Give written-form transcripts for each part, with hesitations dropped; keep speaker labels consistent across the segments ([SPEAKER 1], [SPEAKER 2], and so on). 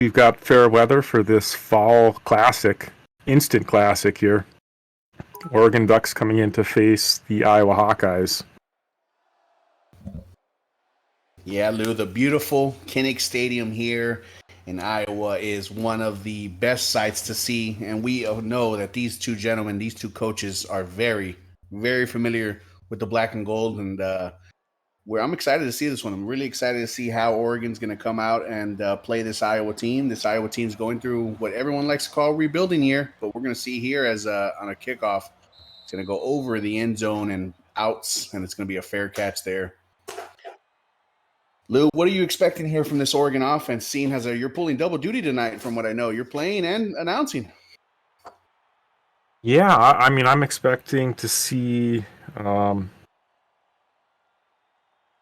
[SPEAKER 1] We've got fair weather for this fall classic, instant classic here. Oregon Ducks coming in to face the Iowa Hawkeyes.
[SPEAKER 2] Yeah, Lou, the beautiful Kinnick Stadium here in Iowa is one of the best sights to see. And we know that these two gentlemen, these two coaches, are very, very familiar with the black and gold. And I'm excited to see this one. I'm really excited to see how Oregon's going to come out and play this Iowa team. This Iowa team's going through what everyone likes to call rebuilding year, but we're going to see here as on a kickoff, it's going to go over the end zone and outs, and it's going to be a fair catch there. Lou, what are you expecting here from this Oregon offense? Seeing as you're pulling double duty tonight, from what I know, you're playing and announcing.
[SPEAKER 1] Yeah, I mean, I'm expecting to see a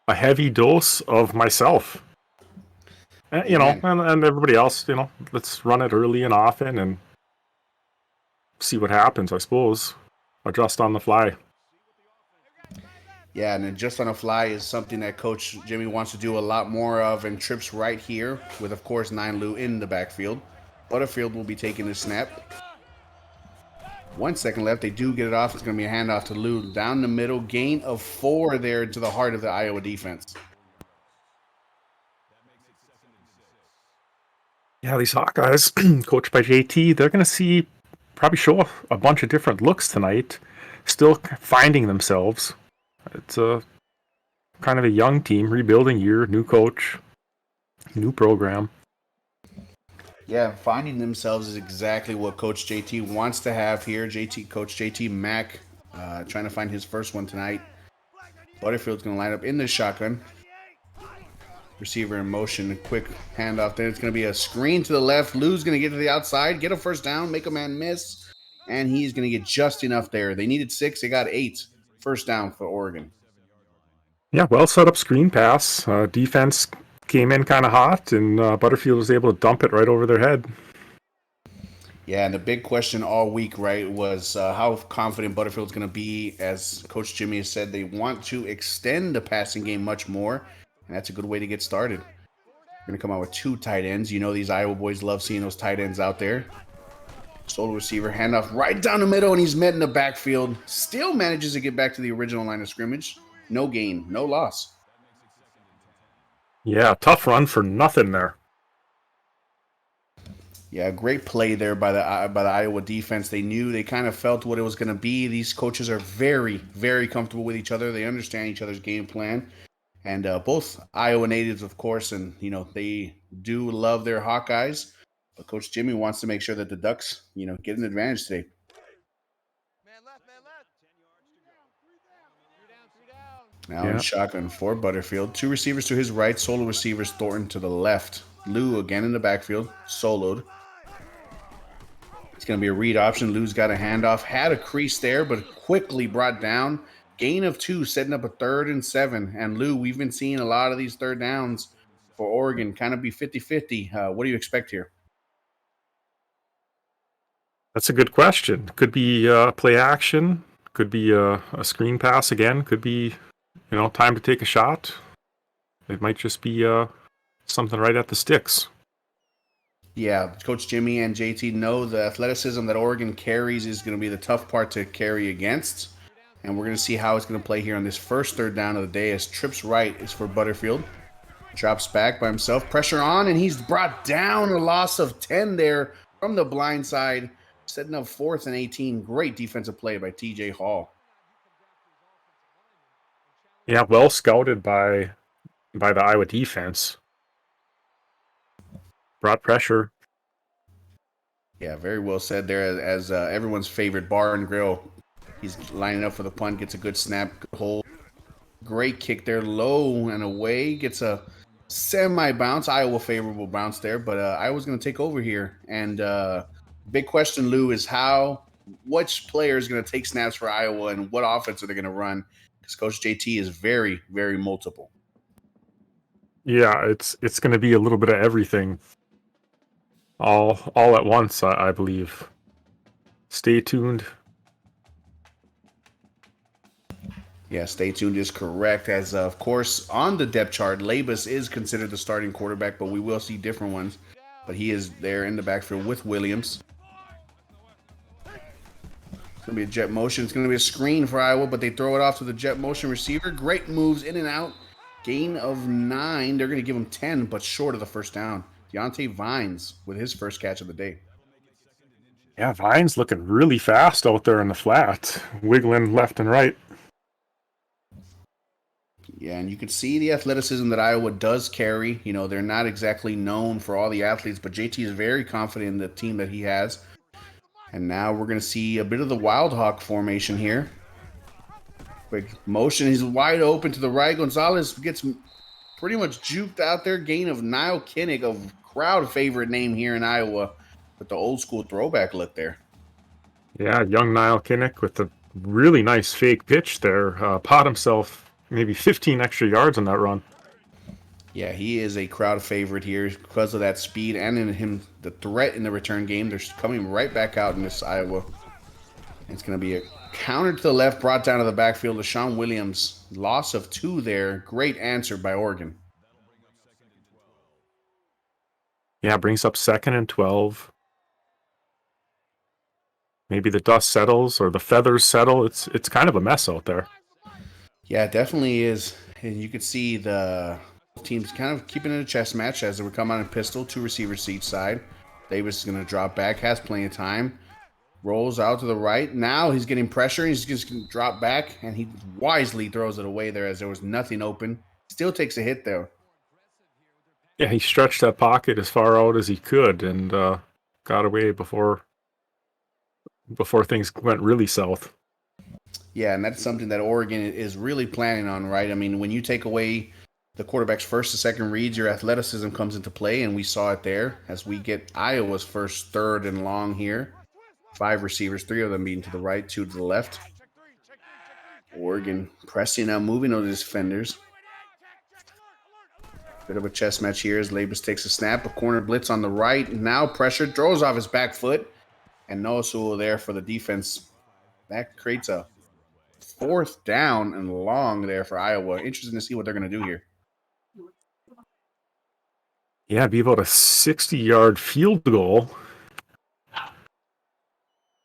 [SPEAKER 1] heavy dose of myself. You know, and everybody else, you know, let's run it early and often and see what happens, I suppose. Adjust on the fly.
[SPEAKER 2] Yeah, and then just on the fly is something that Coach Jimmy wants to do a lot more of, and trips right here with, of course, 9 Lou in the backfield. Butterfield will be taking the snap. 1 second left. They do get it off. It's going to be a handoff to Lou down the middle. Gain of 4 there to the heart of the Iowa defense.
[SPEAKER 1] Yeah, these Hawkeyes, coached by JT, they're going to probably show a bunch of different looks tonight. Still finding themselves. It's a kind of a young team, rebuilding year, new coach, new program.
[SPEAKER 2] Yeah, finding themselves is exactly what Coach JT wants to have here. Coach JT Mack, trying to find his first one tonight. Butterfield's going to line up in the shotgun. Receiver in motion, a quick handoff there. It's going to be a screen to the left. Lou's going to get to the outside, get a first down, make a man miss, and he's going to get just enough there. They needed 6, they got 8. First down for Oregon.
[SPEAKER 1] Yeah, well set up screen pass. Defense came in kind of hot, and Butterfield was able to dump it right over their head.
[SPEAKER 2] Yeah, and the big question all week, right, was how confident Butterfield's going to be. As Coach Jimmy has said, they want to extend the passing game much more, and that's a good way to get started. We're going to come out with 2 tight ends. You know these Iowa boys love seeing those tight ends out there. Solo receiver, handoff right down the middle, and he's met in the backfield. Still manages to get back to the original line of scrimmage. No gain, no loss.
[SPEAKER 1] Yeah, tough run for nothing there.
[SPEAKER 2] Yeah, great play there by the Iowa defense. They kind of felt what it was going to be. These coaches are very, very comfortable with each other. They understand each other's game plan. And both Iowa natives, of course, and, you know, they do love their Hawkeyes. But Coach Jimmy wants to make sure that the Ducks, you know, get an advantage today. Man left. Now in shotgun for Butterfield. 2 receivers to his right. Solo receivers Thornton to the left. Lou again in the backfield. Soloed. It's going to be a read option. Lou's got a handoff. Had a crease there, but quickly brought down. Gain of 2, setting up a 3rd and 7. And Lou, we've been seeing a lot of these third downs for Oregon kind of be 50-50. What do you expect here?
[SPEAKER 1] That's a good question. Could be play action. Could be a screen pass again. Could be, you know, time to take a shot. It might just be something right at the sticks.
[SPEAKER 2] Yeah, Coach Jimmy and JT know the athleticism that Oregon carries is going to be the tough part to carry against. And we're going to see how it's going to play here on this first third down of the day, as trips right is for Butterfield. Drops back by himself. Pressure on, and he's brought down. A loss of 10 there from the blind side, setting up 4th and 18. Great defensive play by TJ Hall.
[SPEAKER 1] Yeah, well scouted by the Iowa defense. Brought pressure.
[SPEAKER 2] Yeah, very well said there. As everyone's favorite bar and grill, he's lining up for the punt, gets a good snap, good hold. Great kick there, low and away. Gets a semi-bounce, Iowa favorable bounce there, but Iowa's going to take over here. And big question, Lou, is which player is going to take snaps for Iowa and what offense are they going to run? Because Coach JT is very, very multiple.
[SPEAKER 1] Yeah, it's going to be a little bit of everything. All at once, I believe. Stay tuned.
[SPEAKER 2] Yeah, stay tuned is correct. As of course, on the depth chart, Labus is considered the starting quarterback, but we will see different ones. but he is there in the backfield with Williams. It's going to be a jet motion. It's going to be a screen for Iowa, but they throw it off to the jet motion receiver. Great moves in and out. Gain of 9. They're going to give him 10, but short of the first down. Deontay Vines with his first catch of the day.
[SPEAKER 1] Yeah, Vine's looking really fast out there in the flat, wiggling left and right.
[SPEAKER 2] Yeah, and you can see the athleticism that Iowa does carry. You know, they're not exactly known for all the athletes, but JT is very confident in the team that he has. And now we're going to see a bit of the Wild Hawk formation here. Quick motion. He's wide open to the right. Gonzalez gets pretty much juked out there. Gain of Niall Kinnick, a crowd favorite name here in Iowa, with the old school throwback look there.
[SPEAKER 1] Yeah, young Niall Kinnick with a really nice fake pitch there. Pot himself maybe 15 extra yards on that run.
[SPEAKER 2] Yeah, he is a crowd favorite here because of that speed and in him the threat in the return game. They're coming right back out in this Iowa. It's going to be a counter to the left, brought down to the backfield. LaShawn Williams, loss of 2 there. Great answer by Oregon.
[SPEAKER 1] Yeah, brings up 2nd and 12. Maybe the dust settles or the feathers settle. It's kind of a mess out there.
[SPEAKER 2] Yeah, it definitely is. And you could see the teams kind of keeping it a chess match as they would come out in pistol, 2 receivers to each side. Davis is going to drop back, has plenty of time. Rolls out to the right. Now he's getting pressure. He's just going to drop back, and he wisely throws it away there as there was nothing open. Still takes a hit, though.
[SPEAKER 1] Yeah, he stretched that pocket as far out as he could and got away before things went really south.
[SPEAKER 2] Yeah, and that's something that Oregon is really planning on, right? I mean, when you take away the quarterback's first and second reads, your athleticism comes into play, and we saw it there as we get Iowa's first 3rd and long here. 5 receivers, 3 of them being to the right, 2 to the left. Oregon pressing out, moving on the defenders. Bit of a chess match here as Labus takes a snap. A corner blitz on the right. Now pressure, throws off his back foot. And Noah Sewell there for the defense. That creates a 4th down and long there for Iowa. Interesting to see what they're going to do here.
[SPEAKER 1] Yeah, it'd be about a 60-yard field goal.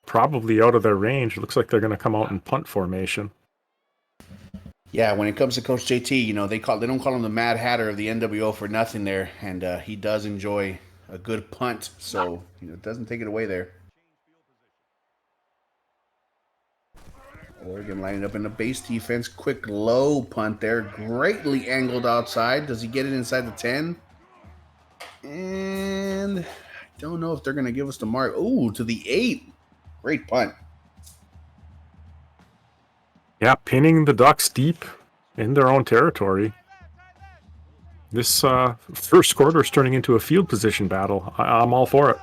[SPEAKER 1] Probably out of their range. It looks like they're going to come out in punt formation.
[SPEAKER 2] Yeah, when it comes to Coach JT, you know, they don't call him the Mad Hatter of the NWO for nothing there, and he does enjoy a good punt, so it doesn't take it away there. Oregon lining up in the base defense, quick low punt there, greatly angled outside. Does he get it inside the 10? And I don't know if they're going to give us the mark. Ooh, to the 8. Great punt.
[SPEAKER 1] Yeah, pinning the Ducks deep in their own territory. This first quarter is turning into a field position battle. I'm all for it.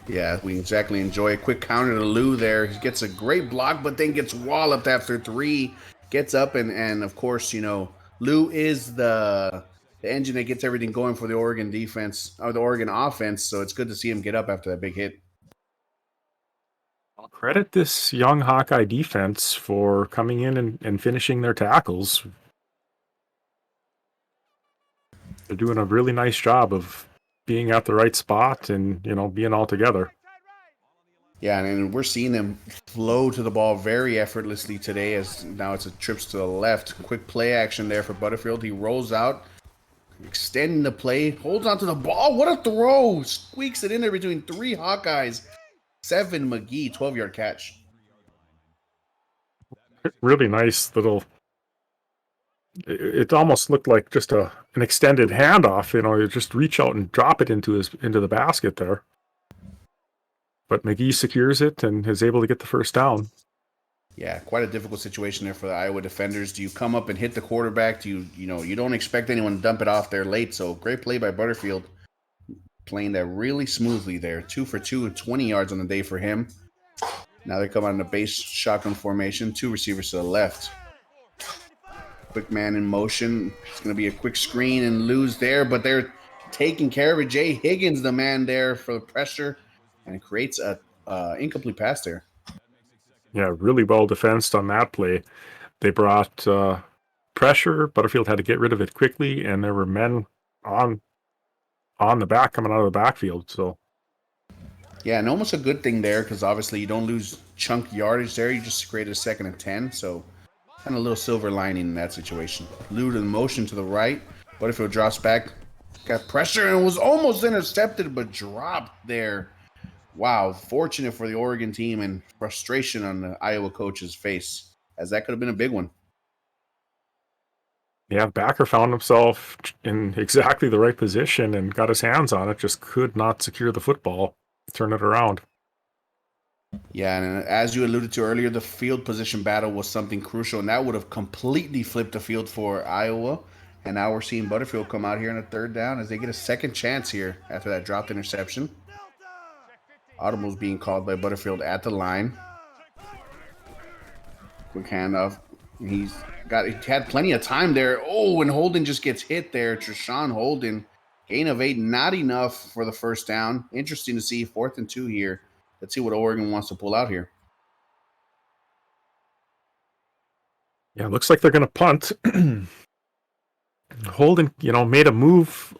[SPEAKER 2] Yeah, we exactly enjoy a quick counter to Lou there. He gets a great block, but then gets walloped after 3. Gets up, and of course, Lou is the engine that gets everything going for the Oregon defense, or the Oregon offense, so it's good to see him get up after that big hit.
[SPEAKER 1] I'll credit this young Hawkeye defense for coming in and finishing their tackles. They're doing a really nice job of being at the right spot and, being all together.
[SPEAKER 2] Yeah, and we're seeing them flow to the ball very effortlessly today as now it's a trips to the left. Quick play action there for Butterfield. He rolls out, extending the play, holds onto the ball. What a throw! Squeaks it in there between 3 Hawkeyes. 7 McGee, 12-yard catch.
[SPEAKER 1] Really nice little... It almost looked like just an extended handoff. You just reach out and drop it into the basket there. But McGee secures it and is able to get the first down.
[SPEAKER 2] Yeah, quite a difficult situation there for the Iowa defenders. Do you come up and hit the quarterback? You don't expect anyone to dump it off there late. So great play by Butterfield, playing that really smoothly there. 2 for 2 and 20 yards on the day for him. Now they come out in the base shotgun formation. 2 receivers to the left. Quick man in motion. It's going to be a quick screen and lose there, but they're taking care of it. Jay Higgins, the man there for the pressure, and it creates a incomplete pass there.
[SPEAKER 1] Yeah, really well defensed on that play. They brought pressure. Butterfield had to get rid of it quickly, and there were men on on the back coming out of the backfield. So
[SPEAKER 2] Yeah, and almost a good thing there because obviously you don't lose chunk yardage there. You just created a 2nd and 10. So kind of a little silver lining in that situation. Lou in motion to the right. Butterfield drops back. Got pressure and was almost intercepted but dropped there. Wow, fortunate for the Oregon team and frustration on the Iowa coach's face, as that could have been a big one.
[SPEAKER 1] yeah, backer found himself in exactly the right position and got his hands on it, just could not secure the football, turn it around.
[SPEAKER 2] Yeah, and as you alluded to earlier, the field position battle was something crucial, and that would have completely flipped the field for Iowa. And now we're seeing Butterfield come out here in a 3rd down as they get a second chance here after that dropped interception. Audibles being called by Butterfield at the line. Quick handoff. He had plenty of time there. Oh, and Holden just gets hit there. Treshawn Holden, gain of 8, not enough for the first down. Interesting to see 4th and 2 here. Let's see what Oregon wants to pull out here.
[SPEAKER 1] Yeah, looks like they're going to punt. Holden, made a move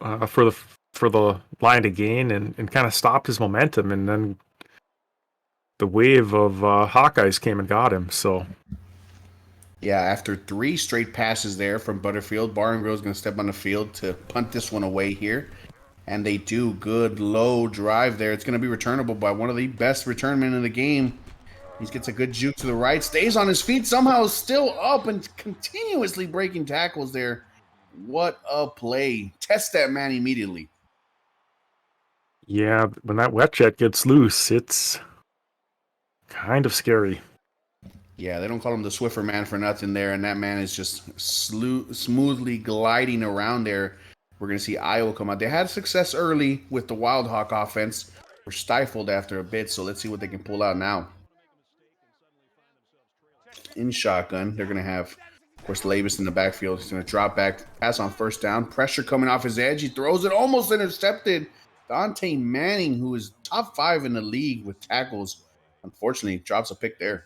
[SPEAKER 1] for the line to gain and kind of stopped his momentum, and then the wave of Hawkeyes came and got him. So
[SPEAKER 2] yeah, after 3 straight passes there from Butterfield, Bar and Grill's going to step on the field to punt this one away here. And they do. Good low drive there. It's going to be returnable by one of the best return men in the game. He gets a good juke to the right, stays on his feet, somehow still up and continuously breaking tackles there. What a play. Test that man immediately.
[SPEAKER 1] yeah, when that wet jet gets loose, it's kind of scary.
[SPEAKER 2] Yeah, they don't call him the Swiffer man for nothing there, and that man is just smoothly gliding around there. We're going to see Iowa come out. They had success early with the Wild Hawk offense. Were stifled after a bit, so let's see what they can pull out now. In shotgun, they're going to have, of course, Labus in the backfield. He's going to drop back, pass on 1st down. Pressure coming off his edge. He throws it, almost intercepted. Dante Manning, who is top 5 in the league with tackles, unfortunately drops a pick there.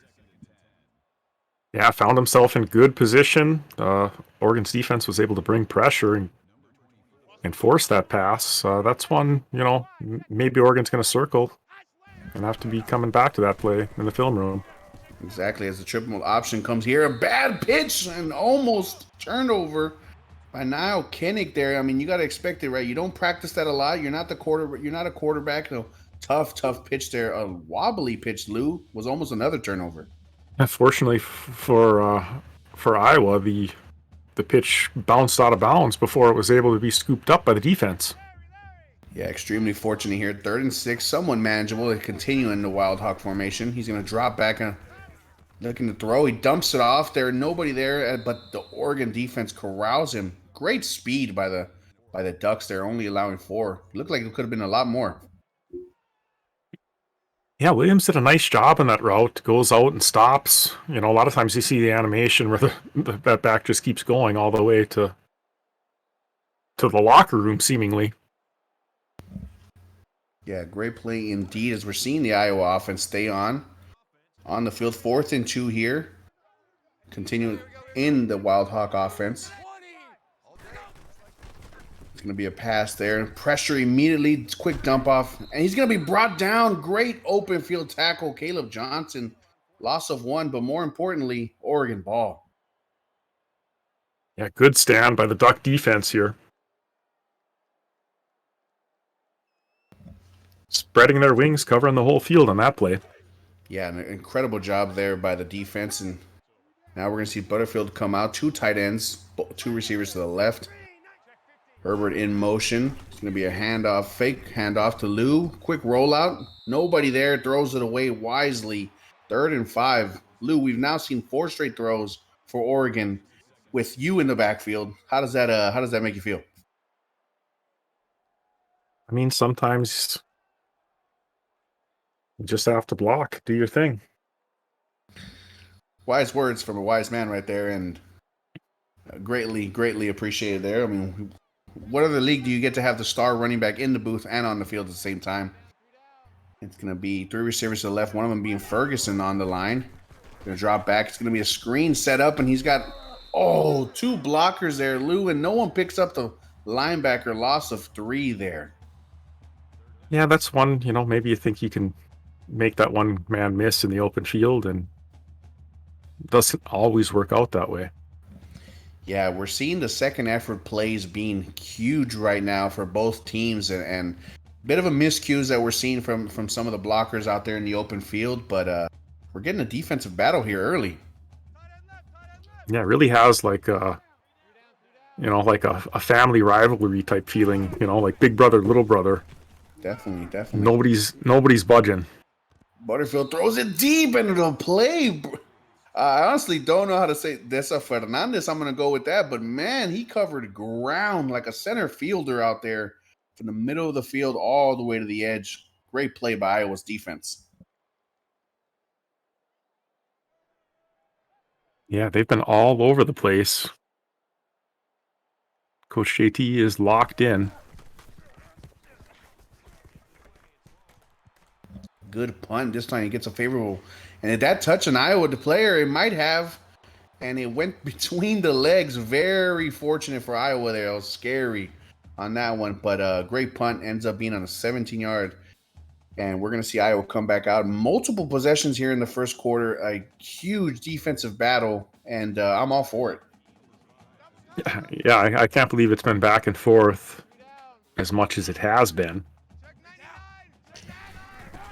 [SPEAKER 1] Yeah, found himself in good position. Oregon's defense was able to bring pressure and force that pass. That's one, maybe Oregon's going to circle and have to be coming back to that play in the film room.
[SPEAKER 2] Exactly, as the triple option comes here. A bad pitch and almost turnover by Niall Kinnick there. I mean, you got to expect it, right? You don't practice that a lot. You're not a quarterback. No, tough pitch there. A wobbly pitch, Lou, was almost another turnover.
[SPEAKER 1] Fortunately for Iowa, the pitch bounced out of bounds before it was able to be scooped up by the defense.
[SPEAKER 2] Yeah, extremely fortunate here. 3rd and 6, somewhat manageable to continue in the Wild Hawk formation. He's going to drop back and looking to throw. He dumps it off there. Nobody there, but the Oregon defense corrals him. Great speed by the Ducks there, only allowing 4. Looked like it could have been a lot more.
[SPEAKER 1] Yeah, Williams did a nice job on that route. Goes out and stops. A lot of times you see the animation where that back just keeps going all the way to the locker room, seemingly.
[SPEAKER 2] Yeah, great play indeed, as we're seeing the Iowa offense stay on the field. 4th and 2 here. Continue in the Wild Hawk offense. It's going to be a pass there. Pressure immediately. Quick dump off. And he's going to be brought down. Great open field tackle. Caleb Johnson. Loss of 1, but more importantly, Oregon ball.
[SPEAKER 1] Yeah, good stand by the Duck defense here. Spreading their wings, covering the whole field on that play.
[SPEAKER 2] Yeah, an incredible job there by the defense. And now we're going to see Butterfield come out. 2 tight ends, 2 receivers to the left. Herbert in motion. It's going to be a handoff, fake handoff to Lou. Quick rollout. Nobody there. Throws it away wisely. 3rd and 5. Lou, we've now seen 4 straight throws for Oregon with you in the backfield. How does that make you feel?
[SPEAKER 1] I mean, sometimes you just have to block. Do your thing.
[SPEAKER 2] Wise words from a wise man right there, and greatly appreciated there. I mean, what other league do you get to have the star running back in the booth and on the field at the same time? It's going to be 3 receivers to the left, one of them being Ferguson on the line. Going to drop back. It's going to be a screen set up, and he's got, 2 blockers there, Lou, and no one picks up the linebacker. Loss of 3 there.
[SPEAKER 1] Yeah, that's one, maybe you think you can make that one man miss in the open field, and it doesn't always work out that way.
[SPEAKER 2] Yeah, we're seeing the second effort plays being huge right now for both teams, and bit of a miscues that we're seeing from some of the blockers out there in the open field, but we're getting a defensive battle here early.
[SPEAKER 1] Yeah, it really has like like a family rivalry type feeling, like big brother, little brother.
[SPEAKER 2] Definitely, definitely.
[SPEAKER 1] Nobody's budging.
[SPEAKER 2] Butterfield throws it deep into the play. I honestly don't know how to say Dessa Fernandez. I'm going to go with that. But man, he covered ground like a center fielder out there from the middle of the field all the way to the edge. Great play by Iowa's defense.
[SPEAKER 1] Yeah, they've been all over the place. Coach JT is locked in.
[SPEAKER 2] Good punt. This time he gets a favorable. And if that touch an Iowa player, it might have. And it went between the legs. Very fortunate for Iowa there. It was scary on that one. But great punt. Ends up being on a 17-yard. And we're going to see Iowa come back out. Multiple possessions here in the first quarter. A huge defensive battle. And I'm all for it.
[SPEAKER 1] Yeah, I can't believe it's been back and forth as much as it has been.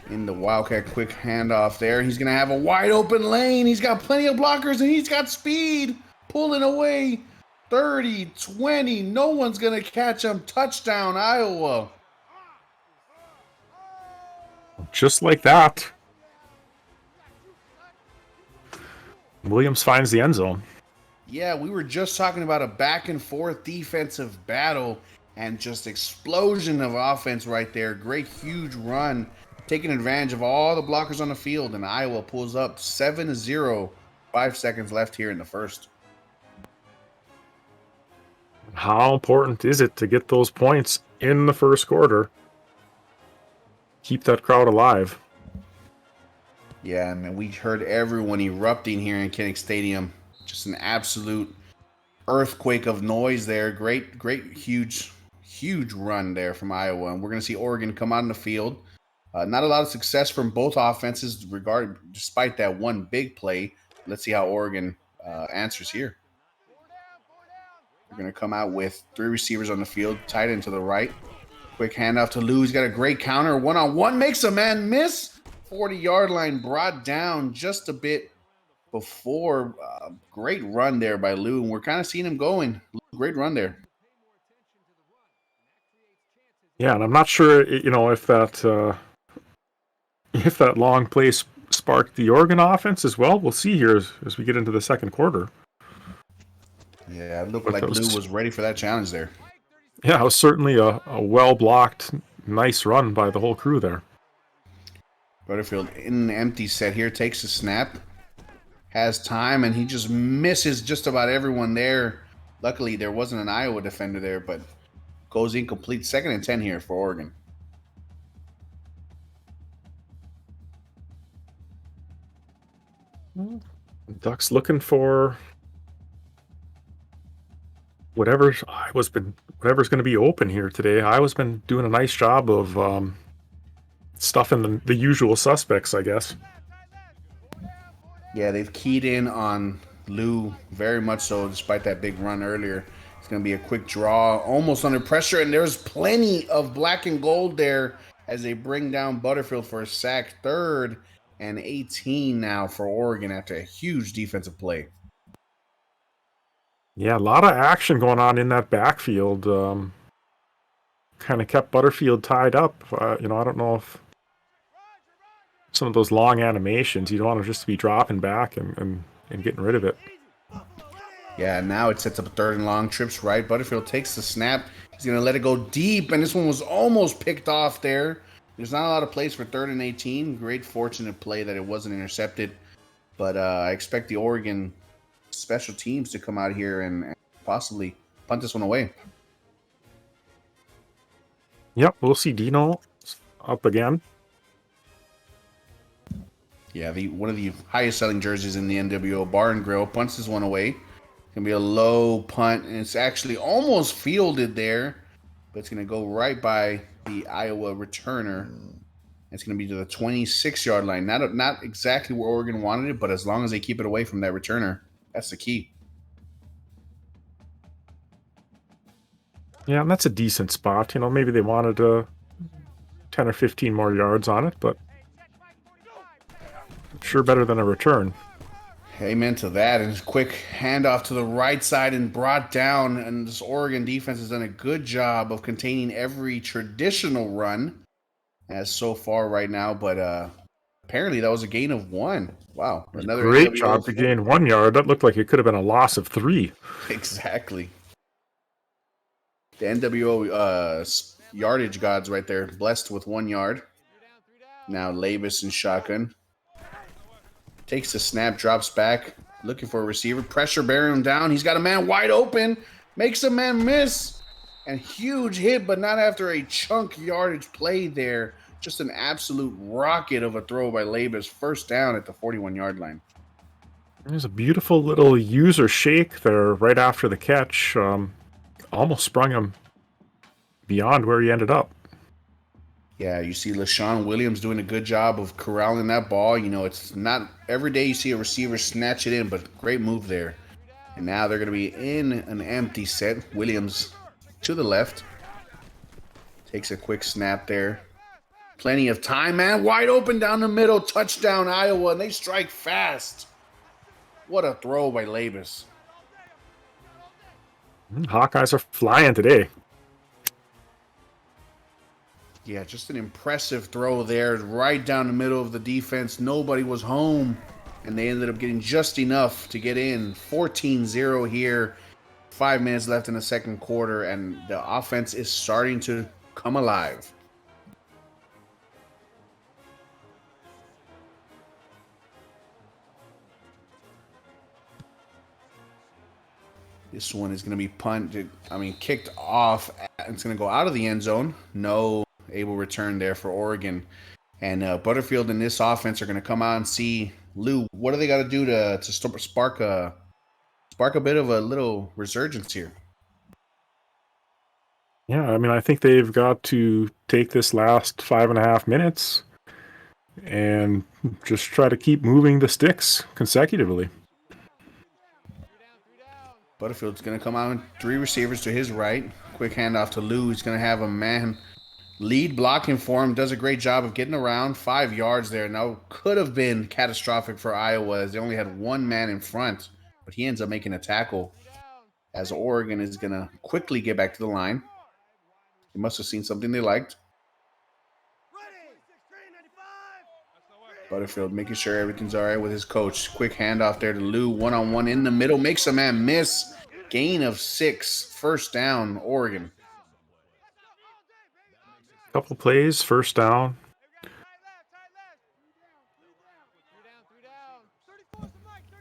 [SPEAKER 2] In the Wildcat quick handoff there. He's going to have a wide open lane. He's got plenty of blockers and he's got speed. Pulling away 30, 20. No one's going to catch him. Touchdown, Iowa.
[SPEAKER 1] Just like that, Williams finds the end zone.
[SPEAKER 2] Yeah, we were just talking about a back and forth defensive battle and just explosion of offense right there. Great, huge run, taking advantage of all the blockers on the field, and Iowa pulls up 7-0. 5 seconds left here in the first.
[SPEAKER 1] How important is it to get those points in the first quarter? Keep that crowd alive.
[SPEAKER 2] Yeah, man, we heard everyone erupting here in Kinnick Stadium. Just an absolute earthquake of noise there. Great, huge run there from Iowa. And we're going to see Oregon come out in the field. Not a lot of success from both offenses, despite that one big play. Let's see how Oregon answers here. We're going to come out with 3 receivers on the field, tight end to the right. Quick handoff to Lou. He's got a great counter. One-on-one makes a man miss. 40-yard line brought down just a bit before. Great run there by Lou, and we're kind of seeing him going. Great run there.
[SPEAKER 1] Yeah, and I'm not sure, if that long play sparked the Oregon offense as well. We'll see here as we get into the second quarter.
[SPEAKER 2] Yeah, it looked like Lou was ready for that challenge there.
[SPEAKER 1] Yeah, it was certainly a well-blocked, nice run by the whole crew there.
[SPEAKER 2] Butterfield in an empty set here, takes a snap, has time, and he just misses just about everyone there. Luckily, there wasn't an Iowa defender there, but goes incomplete. 2nd and 10 here for Oregon.
[SPEAKER 1] Ducks looking for whatever's going to be open here today. Iowa's been doing a nice job of stuffing the usual suspects, I guess.
[SPEAKER 2] Yeah, they've keyed in on Lou very much so, despite that big run earlier. It's going to be a quick draw, almost under pressure, and there's plenty of black and gold there as they bring down Butterfield for a sack. 3rd and 18 now for Oregon after a huge defensive play.
[SPEAKER 1] Yeah, a lot of action going on in that backfield. Kind of kept Butterfield tied up. I don't know if some of those long animations, you don't want to just be dropping back and getting rid of it.
[SPEAKER 2] Yeah, now it sets up a 3rd and long. Trips right. Butterfield takes the snap. He's going to let it go deep, and this one was almost picked off there. There's not a lot of plays for 3rd and 18. Great fortunate play that it wasn't intercepted. But I expect the Oregon special teams to come out here and possibly punt this one away.
[SPEAKER 1] Yep, we'll see Dino up again.
[SPEAKER 2] Yeah, one of the highest selling jerseys in the NWO, Bar and Grill, punts this one away. It's going to be a low punt, and it's actually almost fielded there. but it's going to go right by the Iowa returner. It's going to be to the 26-yard line. Not exactly where Oregon wanted it, but as long as they keep it away from that returner, that's the key.
[SPEAKER 1] Yeah, and that's a decent spot. Maybe they wanted 10 or 15 more yards on it, but sure better than a return.
[SPEAKER 2] Amen to that. And quick handoff to the right side and brought down. And this Oregon defense has done a good job of containing every traditional run as so far right now. But apparently that was a gain of 1. Wow. Another
[SPEAKER 1] Great
[SPEAKER 2] NWO.
[SPEAKER 1] job to gain 1 yard. That looked like it could have been a loss of 3.
[SPEAKER 2] Exactly. The NWO yardage gods right there, blessed with 1 yard. Now Labus in shotgun. Takes the snap, drops back, looking for a receiver. Pressure bearing him down. He's got a man wide open. Makes a man miss. And huge hit, but not after a chunk yardage play there. Just an absolute rocket of a throw by Labus. First down at the 41-yard line.
[SPEAKER 1] There's a beautiful little user shake there right after the catch. Almost sprung him beyond where he ended up.
[SPEAKER 2] Yeah, you see LaShawn Williams doing a good job of corralling that ball. It's not every day you see a receiver snatch it in, but great move there. And now they're going to be in an empty set. Williams to the left. Takes a quick snap there. Plenty of time, man. Wide open down the middle. Touchdown, Iowa. And they strike fast. What a throw by Labus.
[SPEAKER 1] Hawkeyes are flying today.
[SPEAKER 2] Yeah, just an impressive throw there. Right down the middle of the defense. Nobody was home. And they ended up getting just enough to get in. 14-0 here. 5 minutes left in the second quarter. And the offense is starting to come alive. This one is going to be kicked off. It's going to go out of the end zone. No able return there for Oregon. And Butterfield and this offense are going to come out and see, Lou, what do they got to do to spark a bit of a little resurgence here?
[SPEAKER 1] Yeah, I think they've got to take this last 5.5 minutes and just try to keep moving the sticks consecutively.
[SPEAKER 2] Butterfield's going to come out with 3 receivers to his right. Quick handoff to Lou. He's going to have a man lead blocking for him. Does a great job of getting around. 5 yards there. Now, could have been catastrophic for Iowa as they only had 1 man in front. But he ends up making a tackle as Oregon is going to quickly get back to the line. They must have seen something they liked. Butterfield making sure everything's all right with his coach. Quick handoff there to Lou. 1-on-1 in the middle. Makes a man miss. Gain of 6. First down, Oregon.
[SPEAKER 1] Couple plays, first down.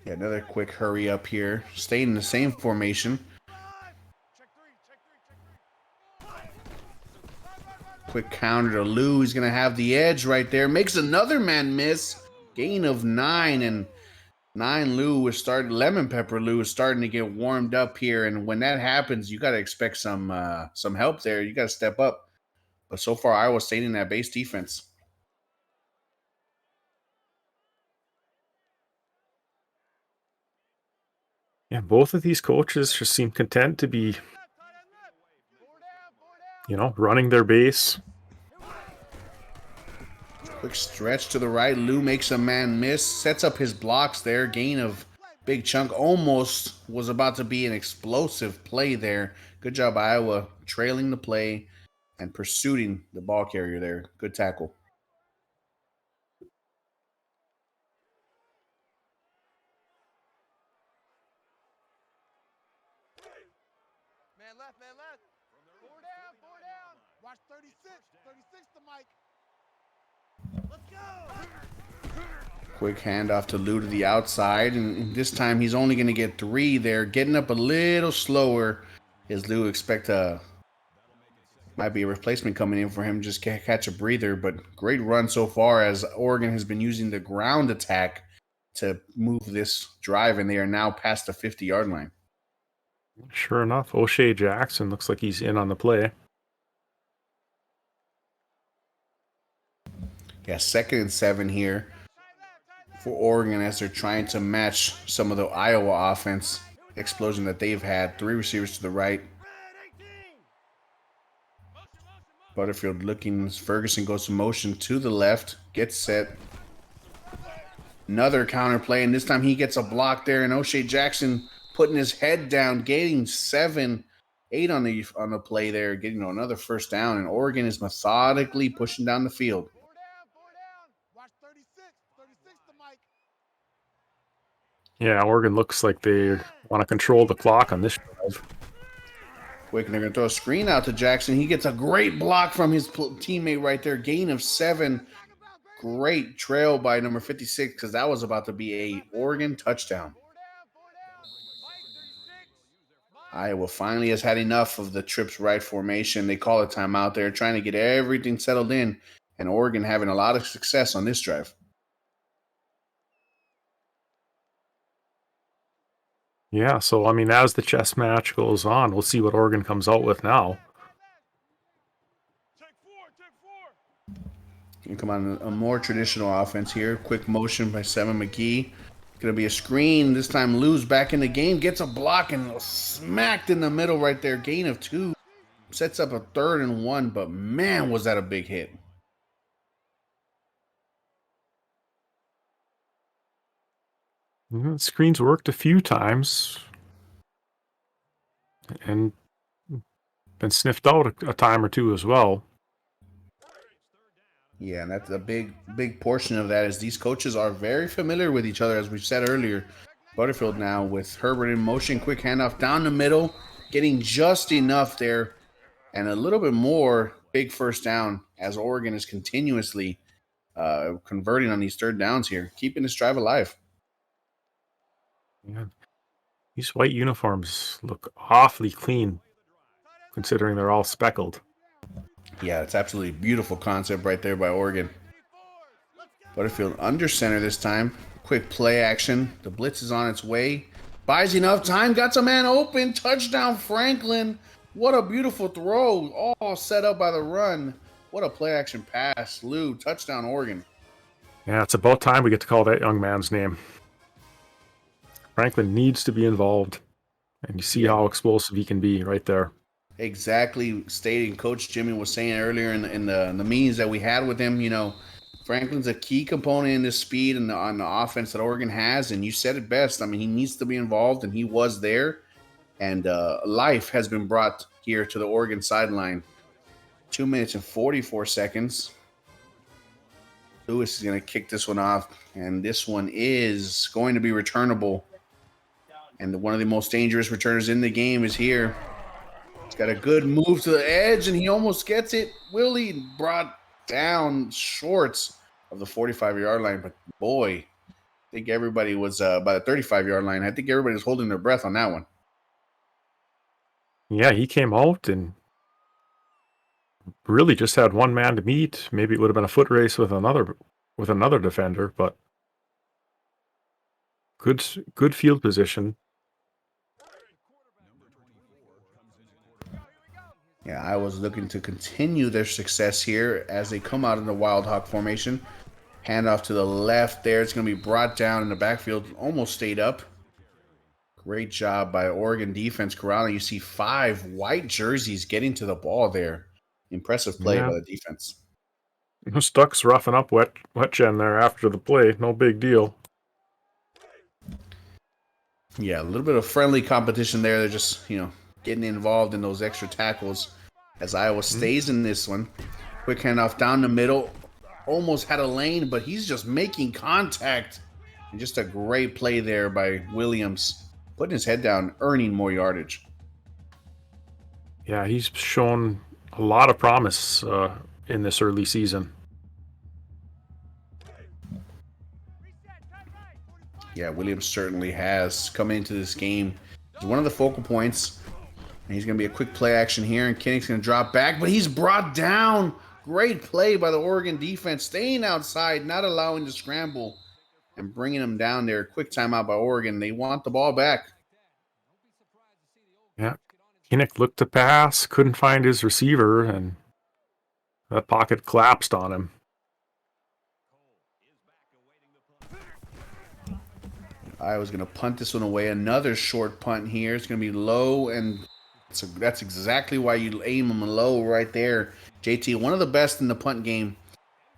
[SPEAKER 2] Yeah, another quick hurry up here. Staying in the same formation. Quick counter to Lou. He's going to have the edge right there. Makes another man miss. Gain of 9. And 9 Lou is starting. Lemon Pepper Lou is starting to get warmed up here. And when that happens, you got to expect some help there. You got to step up. But so far, Iowa staying in that base defense.
[SPEAKER 1] Yeah, both of these coaches just seem content to be, running their base.
[SPEAKER 2] Quick stretch to the right. Lou makes a man miss. Sets up his blocks there. Gain of big chunk. Almost was about to be an explosive play there. Good job, Iowa, trailing the play and pursuing the ball carrier there. Good tackle.
[SPEAKER 3] Man left. 4 down. Watch 36 to Mike. Let's go.
[SPEAKER 2] Quick handoff to Lou to the outside. And this time he's only going to get 3 there. Getting up a little slower as Lou expect might be a replacement coming in for him. Just catch a breather. But great run so far as Oregon has been using the ground attack to move this drive. And they are now past the 50-yard line.
[SPEAKER 1] Sure enough, O'Shea Jackson looks like he's in on the play.
[SPEAKER 2] Yeah, 2nd and 7 here for Oregon as they're trying to match some of the Iowa offense explosion that they've had. 3 receivers to the right. Butterfield looking. Ferguson goes to motion to the left. Gets set. Another counter play, and this time he gets a block there. And O'Shea Jackson putting his head down, gaining 7-8 on the play there, getting another first down. And Oregon is methodically pushing down the field.
[SPEAKER 3] 4 down. Watch 36. 36 to Mike.
[SPEAKER 1] Yeah, Oregon looks like they want to control the clock on this drive.
[SPEAKER 2] Quick, and they're going to throw a screen out to Jackson. He gets a great block from his teammate right there. Gain of 7. Great trail by number 56 because that was about to be a Oregon touchdown.
[SPEAKER 3] 4 down. Mike 36.
[SPEAKER 2] Iowa finally has had enough of the trips right formation. They call a timeout there, trying to get everything settled in, and Oregon having a lot of success on this drive.
[SPEAKER 1] Yeah, so I mean, as the chess match goes on, we'll see what Oregon comes out with now.
[SPEAKER 2] You come on a more traditional offense here. Quick motion by Seven McGee. Going to be a screen. This time Lou's back in the game. Gets a block and smacked in the middle right there. Gain of 2. Sets up a 3rd-and-1, but man, was that a big hit.
[SPEAKER 1] Screens worked a few times and been sniffed out a time or two as well.
[SPEAKER 2] Yeah, and that's a big portion of that is these coaches are very familiar with each other, as we've said earlier. Butterfield now with Herbert in motion, quick handoff down the middle, getting just enough there, and a little bit more big first down as Oregon is continuously converting on these 3rd downs here, keeping this drive alive.
[SPEAKER 1] Yeah. These white uniforms look awfully clean, considering they're all speckled.
[SPEAKER 2] Yeah, it's absolutely beautiful concept right there by Oregon. Butterfield under center this time. Quick play action. The blitz is on its way. Buys enough time. Got some man open. Touchdown, Franklin. What a beautiful throw. All set up by the run. What a play action pass. Lou, touchdown, Oregon.
[SPEAKER 1] Yeah, it's about time we get to call that young man's name. Franklin needs to be involved, and you see how explosive he can be right there.
[SPEAKER 2] Exactly stating Coach Jimmy was saying earlier in the meetings that we had with him. You know, Franklin's a key component in the speed and on the offense that Oregon has, and you said it best. I mean, he needs to be involved, and he was there. And life has been brought here to the Oregon sideline. 2 minutes and 44 seconds. Lewis is going to kick this one off, and this one is going to be returnable. And one of the most dangerous returners in the game is here. He's got a good move to the edge, and he almost gets it. Willie brought down short of the 45-yard line, but boy, I think everybody was by the 35-yard line. I think everybody was holding their breath on that one.
[SPEAKER 1] Yeah, he came out and really just had one man to meet. Maybe it would have been a foot race with another defender, but good field position.
[SPEAKER 2] Yeah, I was looking to continue their success here as they come out in the Wild Hawk formation. Handoff to the left there. It's going to be brought down in the backfield. Almost stayed up. Great job by Oregon defense corralling. You see 5 white jerseys getting to the ball there. Impressive play by the defense.
[SPEAKER 1] Stuck's roughing up Wetchen there after the play. No big deal.
[SPEAKER 2] Yeah, a little bit of friendly competition there. They're just, getting involved in those extra tackles as Iowa stays in this one. Quick handoff down the middle. Almost had a lane, but he's just making contact. And just a great play there by Williams. Putting his head down, earning more yardage.
[SPEAKER 1] Yeah, he's shown a lot of promise in this early season.
[SPEAKER 2] Yeah, Williams certainly has come into this game. He's one of the focal points. And he's going to be a quick play action here, and Kinnick's going to drop back, but he's brought down. Great play by the Oregon defense, staying outside, not allowing the scramble, and bringing him down there. Quick timeout by Oregon. They want the ball back.
[SPEAKER 1] Yeah, Kinnick looked to pass, couldn't find his receiver, and that pocket collapsed on him.
[SPEAKER 2] Iowa's going to punt this one away. Another short punt here. It's going to be low, and so that's exactly why you aim them low right there. JT, one of the best in the punt game,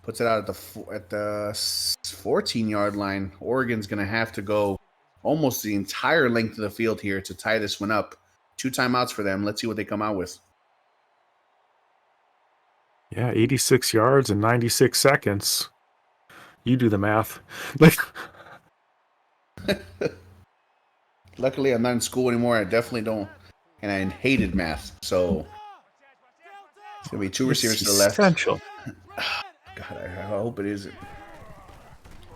[SPEAKER 2] puts it out at the 14-yard line. Oregon's going to have to go almost the entire length of the field here to tie this one up. 2 timeouts for them. Let's see what they come out with.
[SPEAKER 1] Yeah, 86 yards in 96 seconds. You do the math. Like,
[SPEAKER 2] Luckily, I'm not in school anymore. I definitely don't, and I hated math. So it's going to be 2 receivers to the left.
[SPEAKER 1] Essential.
[SPEAKER 2] God, I hope it isn't.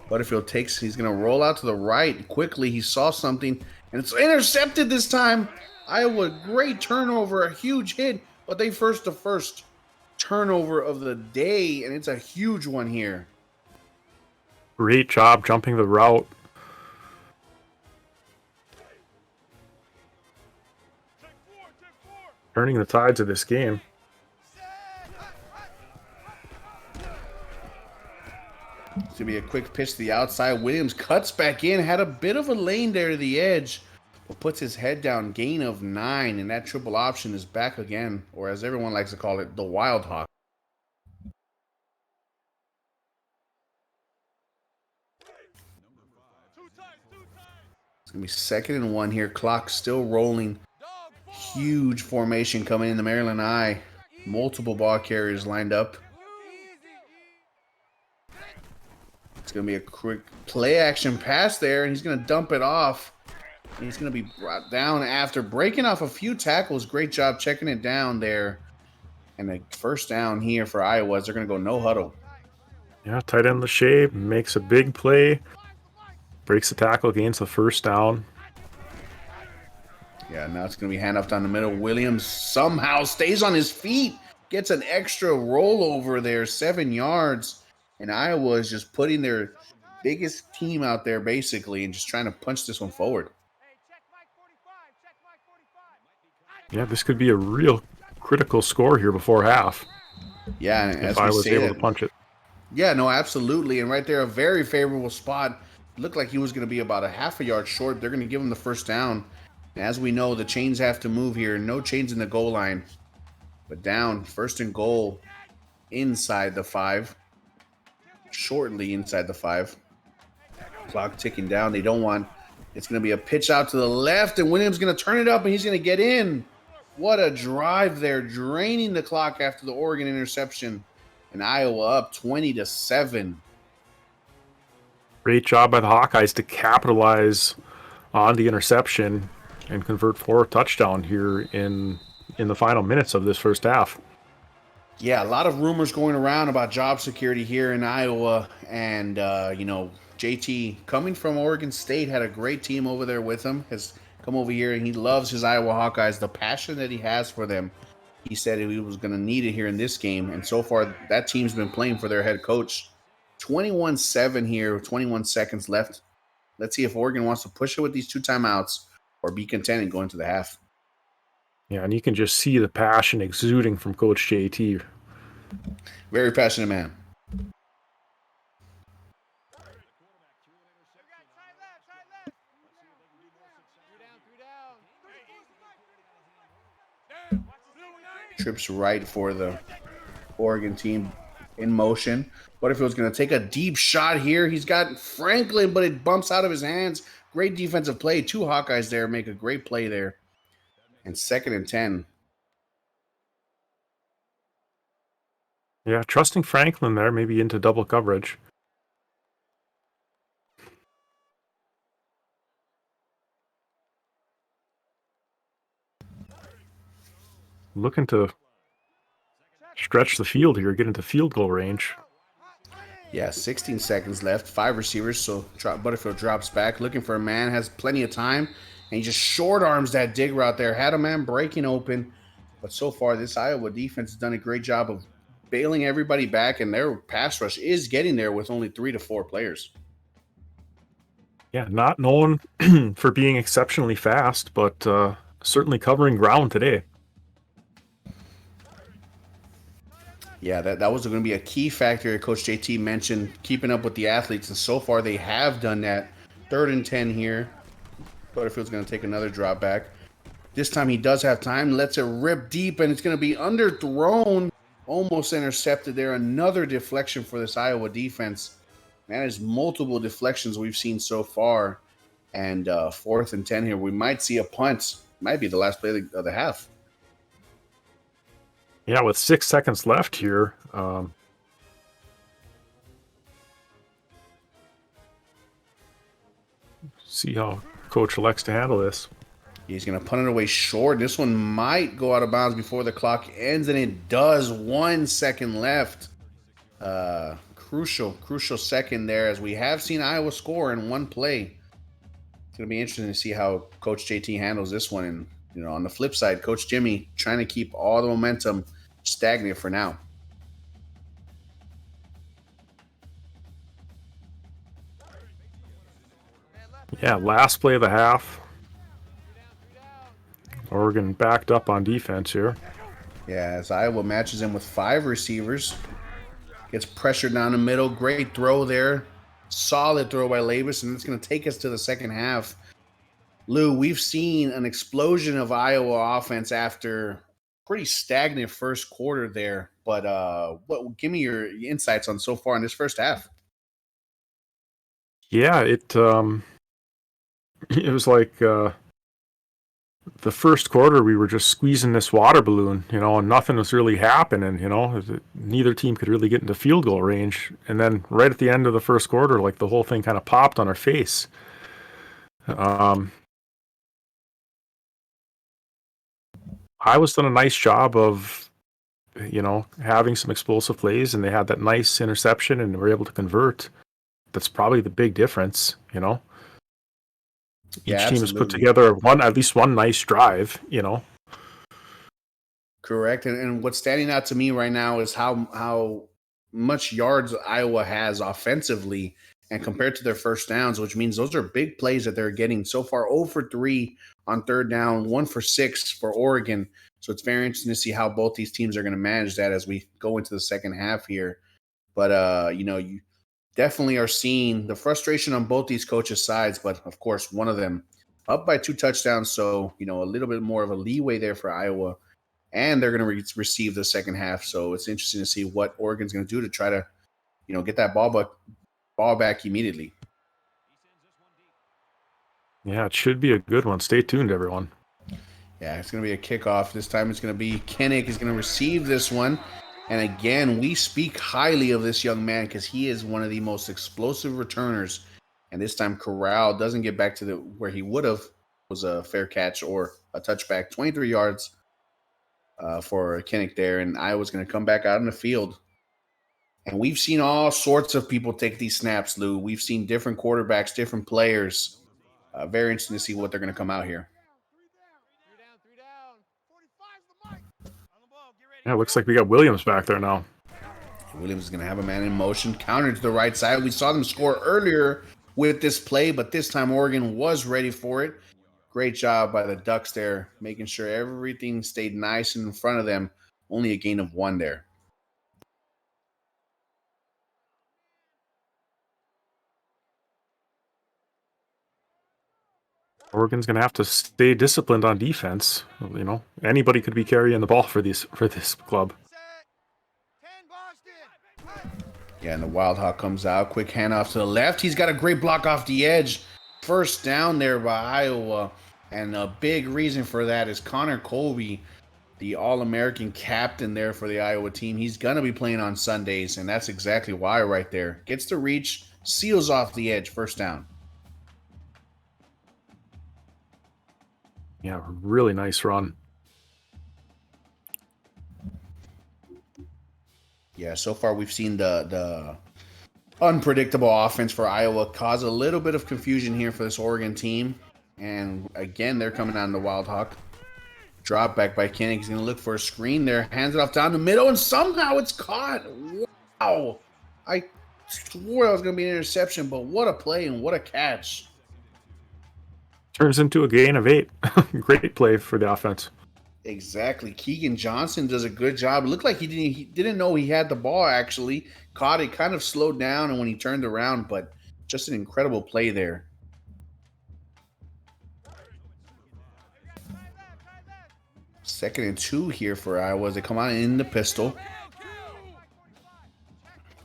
[SPEAKER 2] Butterfield takes, he's going to roll out to the right quickly. He saw something, and it's intercepted this time. Iowa, great turnover, a huge hit, but they first the first turnover of the day, and it's a huge one here.
[SPEAKER 1] Great job jumping the route. Turning the tides of this game.
[SPEAKER 2] It's going to be a quick pitch to the outside. Williams cuts back in, had a bit of a lane there to the edge, but puts his head down, gain of 9, and that triple option is back again, or as everyone likes to call it, the Wild Hawk. It's going to be 2nd and 1 here. Clock still rolling. Huge formation coming in the Maryland I. Multiple ball carriers lined up. It's going to be a quick play action pass there, and he's going to dump it off. And he's going to be brought down after breaking off a few tackles. Great job checking it down there. And a first down here for Iowa as they're going to go no huddle.
[SPEAKER 1] Yeah, tight end Lachey makes a big play. Breaks the tackle, gains the first down.
[SPEAKER 2] Yeah, now it's going to be handoff down the middle. Williams somehow stays on his feet. Gets an extra rollover there, 7 yards. And Iowa is just putting their biggest team out there basically and just trying to punch this one forward.
[SPEAKER 1] Yeah, this could be a real critical score here before half.
[SPEAKER 2] Yeah, and
[SPEAKER 1] if I was able to punch it.
[SPEAKER 2] Yeah, no, absolutely. And right there, a very favorable spot. Looked like he was going to be about a half a yard short. They're going to give him the first down. And as we know, the chains have to move here. No chains in the goal line. But down, 1st and goal inside the 5. Shortly inside the 5. Clock ticking down. They don't want. It's going to be a pitch out to the left, and Williams going to turn it up, and he's going to get in. What a drive there, draining the clock after the Oregon interception. And Iowa up 20-7.
[SPEAKER 1] Great job by the Hawkeyes to capitalize on the interception and convert for a touchdown here in the final minutes of this first half.
[SPEAKER 2] Yeah, a lot of rumors going around about job security here in Iowa. And, JT, coming from Oregon State, had a great team over there with him, has come over here, and he loves his Iowa Hawkeyes, the passion that he has for them. He said he was going to need it here in this game. And so far, that team's been playing for their head coach. 21-7 here, 21 seconds left. Let's see if Oregon wants to push it with these 2 timeouts or be content and go into the half.
[SPEAKER 1] Yeah, and you can just see the passion exuding from Coach JT.
[SPEAKER 2] Very passionate man. Trips right for the Oregon team in motion. Butterfield's going to take a deep shot here. He's got Franklin, but it bumps out of his hands. Great defensive play. 2 Hawkeyes there make a great play there. And 2nd and 10.
[SPEAKER 1] Yeah, trusting Franklin there, maybe into double coverage. Looking to stretch the field here, get into field goal range.
[SPEAKER 2] Yeah, 16 seconds left. 5 receivers, so Butterfield drops back, looking for a man, has plenty of time, and he just short arms that dig route there. Had a man breaking open, but so far this Iowa defense has done a great job of bailing everybody back, and their pass rush is getting there with only 3 to 4 players.
[SPEAKER 1] Yeah, not known for being exceptionally fast, but certainly covering ground today.
[SPEAKER 2] Yeah, that was going to be a key factor Coach JT mentioned, keeping up with the athletes, and so far they have done that. 3rd and 10 here. Butterfield's going to take another drop back. This time he does have time. Lets it rip deep, and it's going to be underthrown. Almost intercepted there. Another deflection for this Iowa defense. That is multiple deflections we've seen so far. And 4th and 10 here. We might see a punt. Might be the last play of the half.
[SPEAKER 1] Yeah, with 6 seconds left here. See how coach elects to handle this.
[SPEAKER 2] He's going to punt it away short. This one might go out of bounds before the clock ends, and it does. 1 second left. Crucial second there, as we have seen Iowa score in one play. It's going to be interesting to see how Coach JT handles this one. And, you know, on the flip side, Coach Jimmy trying to keep all the momentum stagnant for now.
[SPEAKER 1] Yeah, last play of the half. Oregon backed up on defense here.
[SPEAKER 2] Yeah, as Iowa matches him with 5 receivers. Gets pressured down the middle. Great throw there. Solid throw by Labus, and it's going to take us to the second half. Lou, we've seen an explosion of Iowa offense after pretty stagnant first quarter there. But give me your insights on so far in this first half.
[SPEAKER 1] Yeah, it was like the first quarter we were just squeezing this water balloon, you know, and nothing was really happening, you know. Neither team could really get into field goal range. And then right at the end of the first quarter, like the whole thing kind of popped on our face. Iowa's done a nice job of, you know, having some explosive plays, and they had that nice interception and were able to convert. That's probably the big difference, you know. Each team has put together at least one nice drive, you know.
[SPEAKER 2] Correct. And what's standing out to me right now is how much yards Iowa has offensively and compared to their first downs, which means those are big plays that they're getting so far. 0 for 3 on 3rd down, 1 for 6 for Oregon. So it's very interesting to see how both these teams are going to manage that as we go into the second half here. But, you know, you definitely are seeing the frustration on both these coaches' sides, but of course, one of them up by 2 touchdowns. So, you know, a little bit more of a leeway there for Iowa, and they're going to receive the second half. So it's interesting to see what Oregon's going to do to try to, you know, get that ball back immediately.
[SPEAKER 1] Yeah, it should be a good one. Stay tuned, everyone.
[SPEAKER 2] Yeah, it's going to be a kickoff. This time it's going to be Kinnick is going to receive this one. And again, we speak highly of this young man because he is one of the most explosive returners. And this time Corral doesn't get back to where he would have. Was a fair catch or a touchback. 23 yards for Kinnick there. And Iowa's going to come back out in the field. And we've seen all sorts of people take these snaps, Lou. We've seen different quarterbacks, different players. Very interesting to see what they're going to come out here.
[SPEAKER 1] Yeah, it looks like we got Williams back there now.
[SPEAKER 2] Williams is going to have a man in motion, counter to the right side. We saw them score earlier with this play, but this time Oregon was ready for it. Great job by the Ducks there, making sure everything stayed nice in front of them. Only a gain of 1 there.
[SPEAKER 1] Oregon's going to have to stay disciplined on defense. You know, anybody could be carrying the ball for this club.
[SPEAKER 2] Yeah, and the Wild Hawk comes out. Quick handoff to the left. He's got a great block off the edge. First down there by Iowa. And a big reason for that is Connor Colby, the All-American captain there for the Iowa team. He's going to be playing on Sundays, and that's exactly why right there. Gets the reach, seals off the edge, first down.
[SPEAKER 1] Yeah, really nice run.
[SPEAKER 2] Yeah, so far we've seen the unpredictable offense for Iowa cause a little bit of confusion here for this Oregon team. And again, they're coming on the Wild Hawk. Drop back by Kinnick. He's going to look for a screen there. Hands it off down the middle, and somehow it's caught. Wow. I swore that was going to be an interception, but what a play and what a catch.
[SPEAKER 1] Turns into a gain of 8. Great play for the offense.
[SPEAKER 2] Exactly. Keegan Johnson does a good job. It looked like he didn't know he had the ball, actually. Caught it, kind of slowed down, and when he turned around, but just an incredible play there. 2nd and 2 here for Iowa as they come out in the pistol.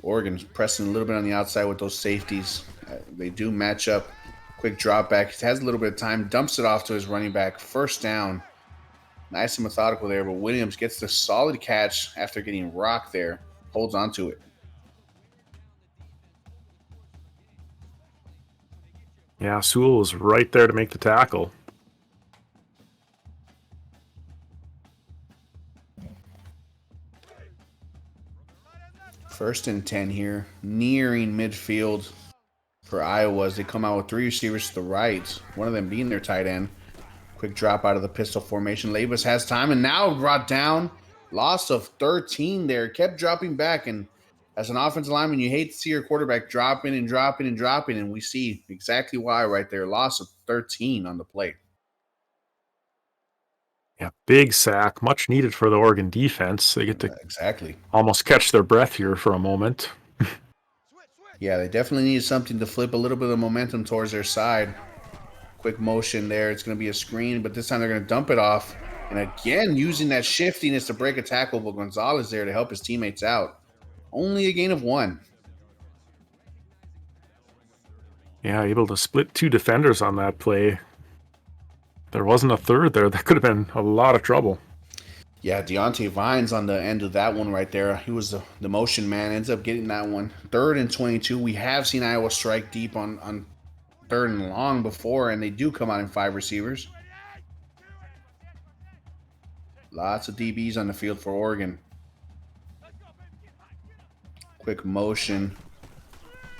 [SPEAKER 2] Oregon's pressing a little bit on the outside with those safeties. They do match up. Quick drop back. He has a little bit of time, dumps it off to his running back. First down. Nice and methodical there, but Williams gets the solid catch after getting rocked there. Holds on to it.
[SPEAKER 1] Yeah, Sewell was right there to make the tackle.
[SPEAKER 2] First and 10 here, nearing midfield for Iowa as they come out with 3 receivers to the right, one of them being their tight end. Quick drop out of the pistol formation. Labus has time and now brought down. Loss of 13 there. Kept dropping back, and as an offensive lineman, you hate to see your quarterback dropping and dropping and dropping, and we see exactly why right there. Loss of 13 on the play.
[SPEAKER 1] Yeah, big sack, much needed for the Oregon defense. They get to
[SPEAKER 2] Exactly.
[SPEAKER 1] almost catch their breath here for a moment.
[SPEAKER 2] Yeah, they definitely need something to flip a little bit of momentum towards their side. Quick motion there. It's going to be a screen, but this time they're going to dump it off. And again, using that shiftiness to break a tackle, but Gonzalez there to help his teammates out. Only a gain of 1.
[SPEAKER 1] Yeah, able to split 2 defenders on that play. There wasn't a third there. That could have been a lot of trouble.
[SPEAKER 2] Yeah, Deontay Vines on the end of that one right there. He was the motion man. Ends up getting that one. 3rd and 22. We have seen Iowa strike deep on 3rd and long before, and they do come out in 5 receivers. Lots of DBs on the field for Oregon. Quick motion.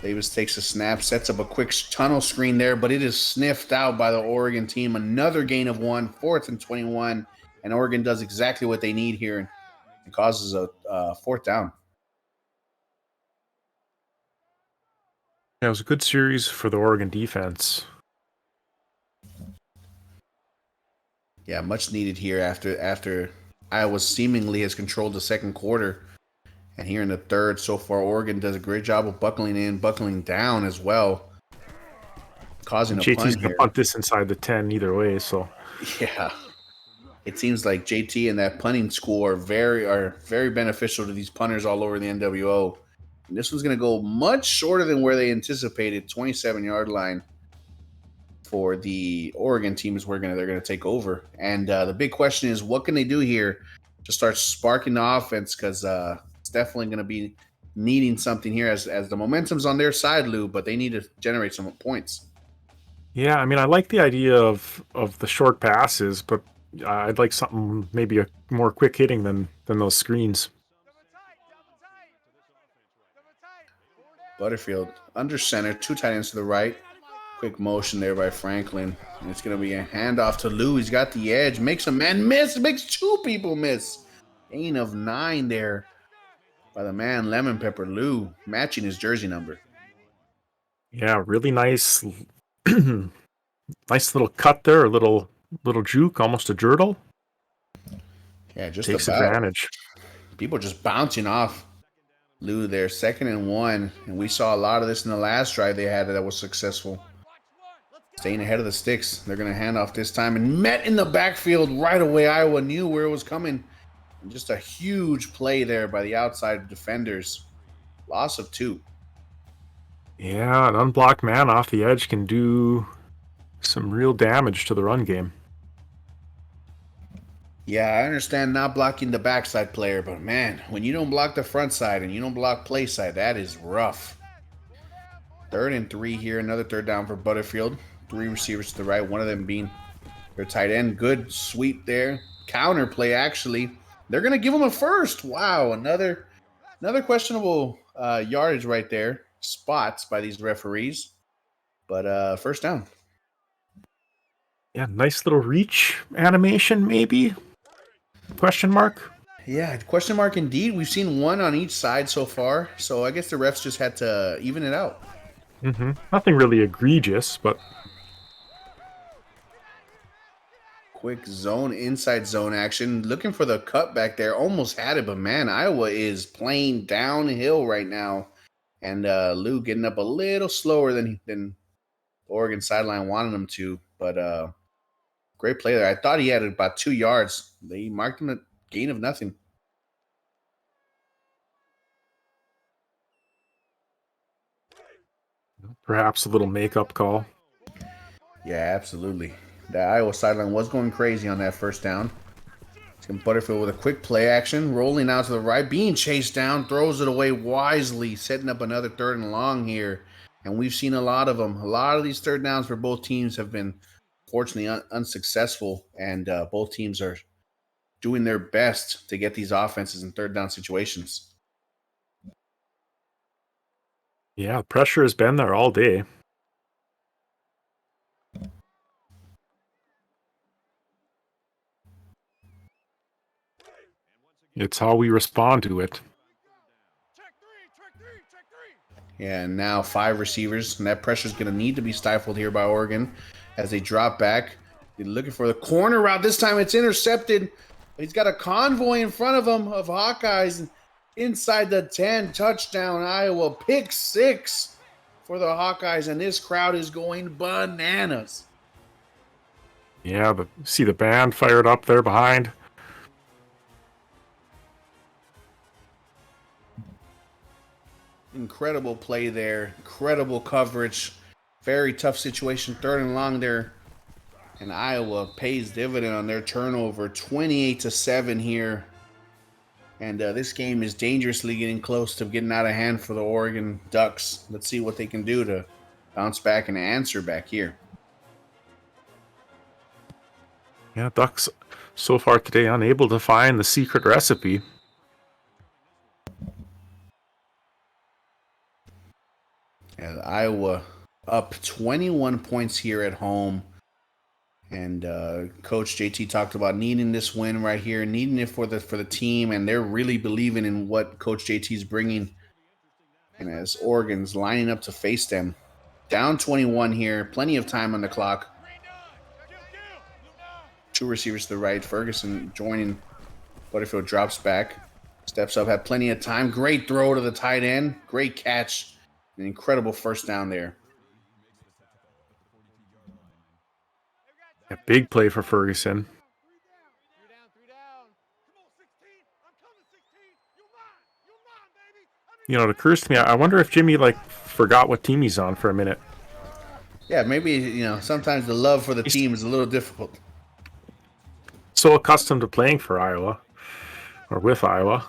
[SPEAKER 2] Davis takes a snap, sets up a quick tunnel screen there, but it is sniffed out by the Oregon team. Another gain of 1, 4th and 21, and Oregon does exactly what they need here and causes a 4th down.
[SPEAKER 1] Yeah, it was a good series for the Oregon defense.
[SPEAKER 2] Yeah, much needed here after Iowa seemingly has controlled the 2nd quarter. And here in the 3rd, so far, Oregon does a great job of buckling in, buckling down as well. Causing a
[SPEAKER 1] JT's
[SPEAKER 2] punt
[SPEAKER 1] gonna
[SPEAKER 2] here.
[SPEAKER 1] punt this inside the 10 either way, so
[SPEAKER 2] Yeah. It seems like JT and that punting school are very beneficial to these punters all over the NWO. And this one's going to go much shorter than where they anticipated. 27-yard line for the Oregon team is where they're going to take over. And the big question is, what can they do here to start sparking the offense? Because it's definitely going to be needing something here as the momentum's on their side, Lou, but they need to generate some points.
[SPEAKER 1] yeah, I mean, I like the idea of the short passes, but I'd like something maybe a more quick hitting than those screens.
[SPEAKER 2] Butterfield under center, 2 tight ends to the right. Quick motion there by Franklin. And it's going to be a handoff to Lou. He's got the edge. Makes a man miss. Makes 2 people miss. Gain of 9 there by the man Lemon Pepper Lou, matching his jersey number.
[SPEAKER 1] Yeah, really nice, nice little cut there, a little juke, almost a jurtle.
[SPEAKER 2] Yeah, just
[SPEAKER 1] Takes
[SPEAKER 2] about.
[SPEAKER 1] advantage.
[SPEAKER 2] People just bouncing off Lou there. 2nd and 1. And we saw a lot of this in the last drive they had that was successful. Staying ahead of the sticks. They're going to hand off this time. And met in the backfield right away. Iowa knew where it was coming. And just a huge play there by the outside defenders. Loss of 2.
[SPEAKER 1] Yeah, an unblocked man off the edge can do some real damage to the run game.
[SPEAKER 2] Yeah, I understand not blocking the backside player, but man, when you don't block the front side and you don't block play side, that is rough. 3rd and 3 here. Another 3rd down for Butterfield. 3 receivers to the right, one of them being their tight end. Good sweep there. Counter play, actually. They're going to give him a first. Wow, another questionable yardage right there. Spots by these referees. But first down.
[SPEAKER 1] Yeah, nice little reach animation, maybe? Question mark?
[SPEAKER 2] Yeah, question mark indeed. We've seen 1 on each side so far. So I guess the refs just had to even it out.
[SPEAKER 1] Mm-hmm. Nothing really egregious, but
[SPEAKER 2] Quick zone, inside zone action. Looking for the cutback there. Almost had it, but man, Iowa is playing downhill right now. And Lou getting up a little slower than Oregon sideline wanted him to. But Great play there. I thought he had about 2 yards. They marked him a gain of nothing.
[SPEAKER 1] Perhaps a little makeup call.
[SPEAKER 2] Yeah, absolutely. The Iowa sideline was going crazy on that first down. Tim Butterfield with a quick play action, rolling out to the right, being chased down, throws it away wisely, setting up another 3rd and long here. And we've seen a lot of them. A lot of these 3rd downs for both teams have been fortunately unsuccessful, and both teams are doing their best to get these offenses in 3rd down situations.
[SPEAKER 1] Yeah, pressure has been there all day. It's how we respond to it.
[SPEAKER 2] Yeah, and now 5 receivers, and that pressure is going to need to be stifled here by Oregon as they drop back. They're looking for the corner route. This time it's intercepted. He's got a convoy in front of him of Hawkeyes inside the 10. Touchdown, Iowa. Pick 6 for the Hawkeyes, and this crowd is going bananas.
[SPEAKER 1] Yeah, see the band fired up there behind.
[SPEAKER 2] Incredible play there. Incredible coverage. Very tough situation. 3rd and long there. And Iowa pays dividend on their turnover. 28-7 here. And this game is dangerously getting close to getting out of hand for the Oregon Ducks. Let's see what they can do to bounce back and answer back here.
[SPEAKER 1] Yeah, Ducks so far today unable to find the secret recipe.
[SPEAKER 2] And Iowa up 21 points here at home. And Coach JT talked about needing this win right here, needing it for the team, and they're really believing in what Coach JT is bringing. And as Oregon's lining up to face them, down 21 here, plenty of time on the clock. 2 receivers to the right. Ferguson joining. Butterfield drops back, steps up, had plenty of time. Great throw to the tight end. Great catch. An incredible first down there.
[SPEAKER 1] A big play for Ferguson. You know, it occurs to me, I wonder if Jimmy forgot what team he's on for a minute.
[SPEAKER 2] Yeah, maybe, sometimes the love for the team is a little difficult.
[SPEAKER 1] So accustomed to playing for Iowa, or with Iowa.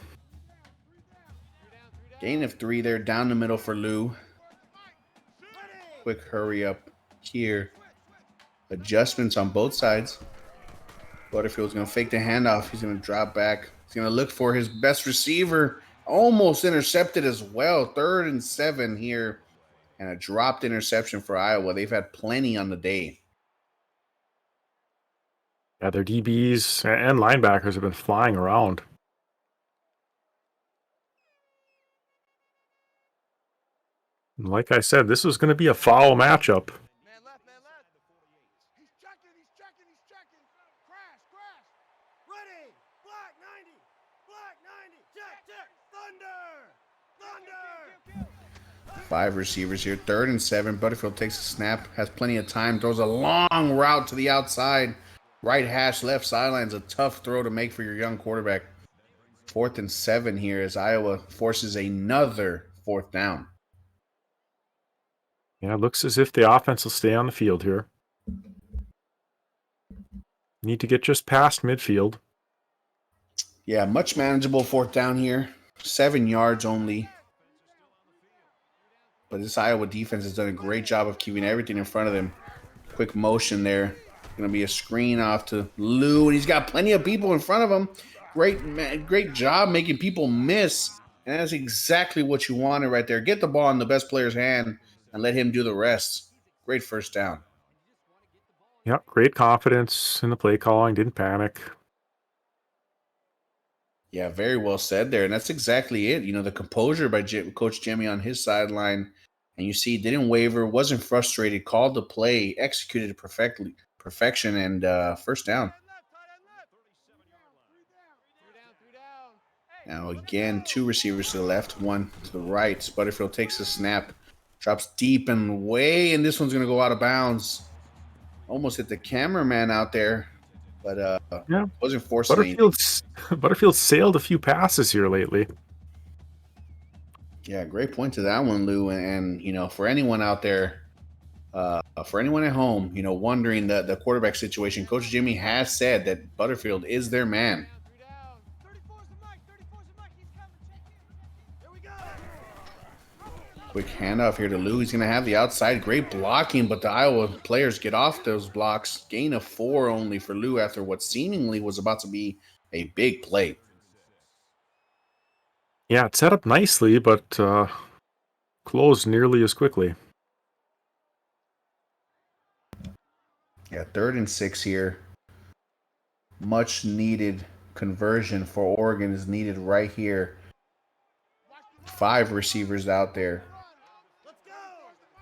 [SPEAKER 2] Gain of 3 there, down the middle for Lou. Quick hurry up here. Adjustments on both sides. Butterfield's going to fake the handoff. He's going to drop back. He's going to look for his best receiver. Almost intercepted as well. 3rd and 7 here. And a dropped interception for Iowa. They've had plenty on the day.
[SPEAKER 1] Yeah, their DBs and linebackers have been flying around. And like I said, this was going to be a foul matchup.
[SPEAKER 3] Man left, man left. He's checking, he's checking, he's checking. Crash, crash. Ready. Black 90. Black 90. Check, check. Thunder. Thunder.
[SPEAKER 2] 5 receivers here. 3rd and 7. Butterfield takes a snap. Has plenty of time. Throws a long route to the outside. Right hash, left sideline is a tough throw to make for your young quarterback. 4th and 7 here as Iowa forces another 4th down.
[SPEAKER 1] Yeah, it looks as if the offense will stay on the field here. Need to get just past midfield.
[SPEAKER 2] Yeah, much manageable 4th down here. 7 yards only. But this Iowa defense has done a great job of keeping everything in front of them. Quick motion there. Going to be a screen off to Lou, and he's got plenty of people in front of him. Great job making people miss. And that's exactly what you wanted right there. Get the ball in the best player's hand and let him do the rest. Great first down.
[SPEAKER 1] Yeah, great confidence in the play calling. Didn't panic.
[SPEAKER 2] Yeah, very well said there. And that's exactly it. The composure by Coach Jimmy on his sideline. And you see, didn't waver, wasn't frustrated, called the play, executed it perfection, and first down. Now, again, 2 receivers to the left, 1 to the right. Butterfield takes the snap, drops deep and way, and this one's going to go out of bounds. Almost hit the cameraman out there, but
[SPEAKER 1] Yeah,
[SPEAKER 2] wasn't forcing anything.
[SPEAKER 1] Butterfield's sailed a few passes here lately.
[SPEAKER 2] Yeah, great point to that one, Lou. And you know, for anyone out there, for anyone at home, you know, wondering the quarterback situation, Coach Jimmy has said that Butterfield is their man.
[SPEAKER 3] 34's the mic. 34's the mic. He's coming. Check in. Here we go.
[SPEAKER 2] Quick handoff here to Lou. He's going to have the outside. Great blocking, but the Iowa players get off those blocks. Gain of 4 only for Lou after what seemingly was about to be a big play.
[SPEAKER 1] Yeah, it's set up nicely, but closed nearly as quickly.
[SPEAKER 2] Yeah, 3rd and 6 here. Much needed conversion for Oregon is needed right here. 5 receivers out there.
[SPEAKER 3] Let's go.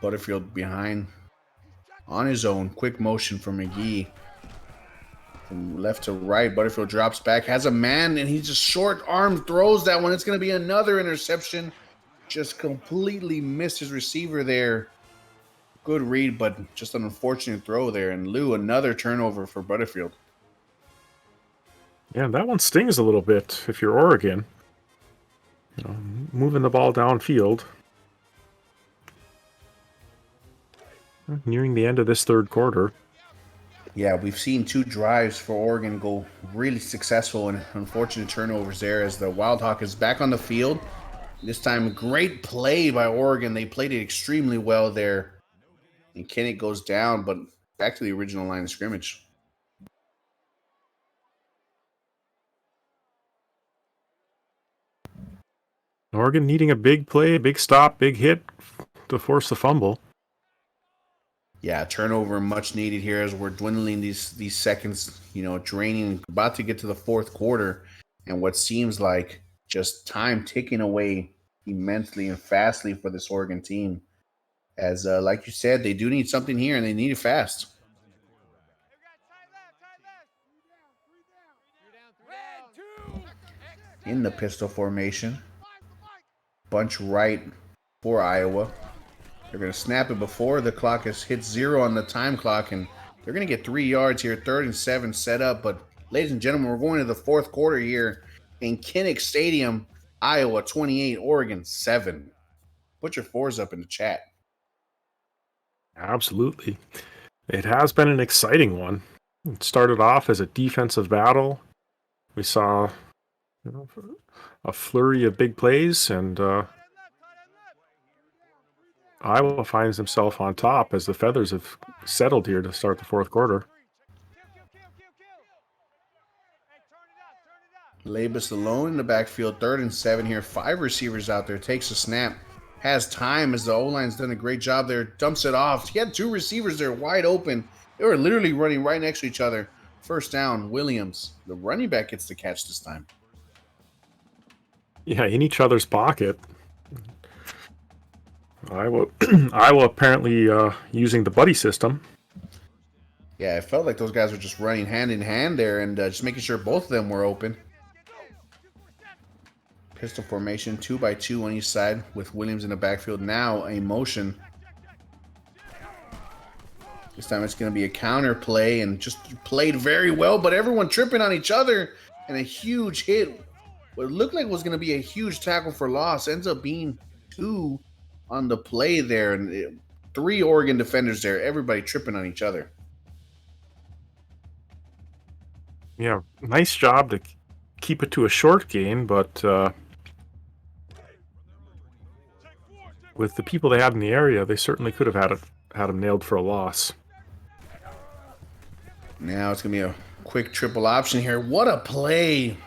[SPEAKER 2] Butterfield behind on his own. Quick motion from McGee. From left to right, Butterfield drops back, has a man, and he just short arm throws that one. It's going to be another interception. Just completely missed his receiver there. Good read, but just an unfortunate throw there. And Lou, another turnover for Butterfield.
[SPEAKER 1] Yeah, that one stings a little bit if you're Oregon. You know, moving the ball downfield. Nearing the end of this third quarter.
[SPEAKER 2] Yeah, we've seen 2 drives for Oregon go really successful, and unfortunate turnovers there as the Wild Hawk is back on the field. This time, great play by Oregon. They played it extremely well there. And Kinnick goes down, but back to the original line of scrimmage.
[SPEAKER 1] Oregon needing a big play, big stop, big hit to force the fumble.
[SPEAKER 2] Yeah, turnover much needed here as we're dwindling these seconds, you know, draining, about to get to the fourth quarter, and what seems like just time ticking away immensely and fastly for this Oregon team. As like you said, they do need something here, and they need it fast.
[SPEAKER 3] Hey, we got tight left. Three down. Red 2.
[SPEAKER 2] In the pistol formation, bunch right for Iowa. They're going to snap it before the clock has hit 0 on the time clock, and they're going to get 3 yards here. 3rd and 7 set up. But, ladies and gentlemen, we're going to the fourth quarter here in Kinnick Stadium. Iowa 28, Oregon 7. Put your 4s up in the chat.
[SPEAKER 1] Absolutely. It has been an exciting one. It started off as a defensive battle. We saw a flurry of big plays, and Iowa finds himself on top as the Feathers have settled here to start the fourth quarter.
[SPEAKER 2] Labus alone in the backfield, 3rd and 7 here. 5 receivers out there. Takes a snap. Has time as the O-line's done a great job there. Dumps it off. He had 2 receivers there wide open. They were literally running right next to each other. First down, Williams. The running back gets the catch this time.
[SPEAKER 1] Yeah, in each other's pocket. Iowa apparently using the buddy system.
[SPEAKER 2] Yeah, it felt like those guys were just running hand in hand there and just making sure both of them were open. Pistol formation, 2 by 2 on each side with Williams in the backfield. Now a motion. This time it's going to be a counter play and just played very well, but everyone tripping on each other and a huge hit. What looked like was going to be a huge tackle for loss ends up being 2 on the play there, and 3 Oregon defenders there. Everybody tripping on each other.
[SPEAKER 1] Yeah, nice job to keep it to a short game, but with the people they had in the area, they certainly could have had them nailed for a loss.
[SPEAKER 2] Now it's going to be a quick triple option here. What a play.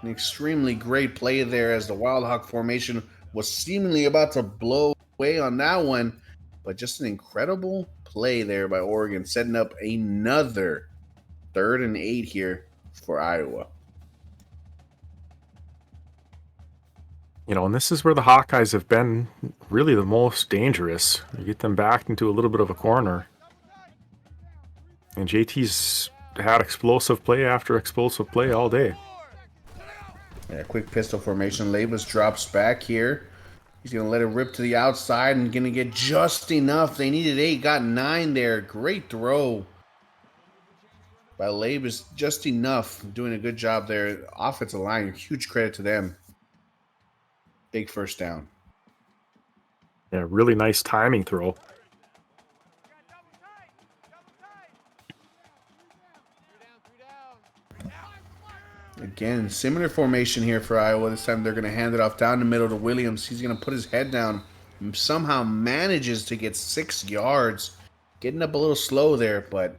[SPEAKER 2] An extremely great play there as the Wild Hawk formation was seemingly about to blow away on that one. But just an incredible play there by Oregon, setting up another 3rd and 8 here for Iowa.
[SPEAKER 1] You know, and this is where the Hawkeyes have been really the most dangerous. You get them backed into a little bit of a corner. And JT's had explosive play after explosive play all day.
[SPEAKER 2] Yeah, quick pistol formation. Labus drops back here. He's going to let it rip to the outside and going to get just enough. They needed 8, got 9 there. Great throw by Labe is just enough. Doing a good job there. Offensive line, huge credit to them. Big first down.
[SPEAKER 1] Yeah, really nice timing throw.
[SPEAKER 2] Again, similar formation here for Iowa. This time they're going to hand it off down the middle to Williams. He's going to put his head down and somehow manages to get 6 yards. Getting up a little slow there, but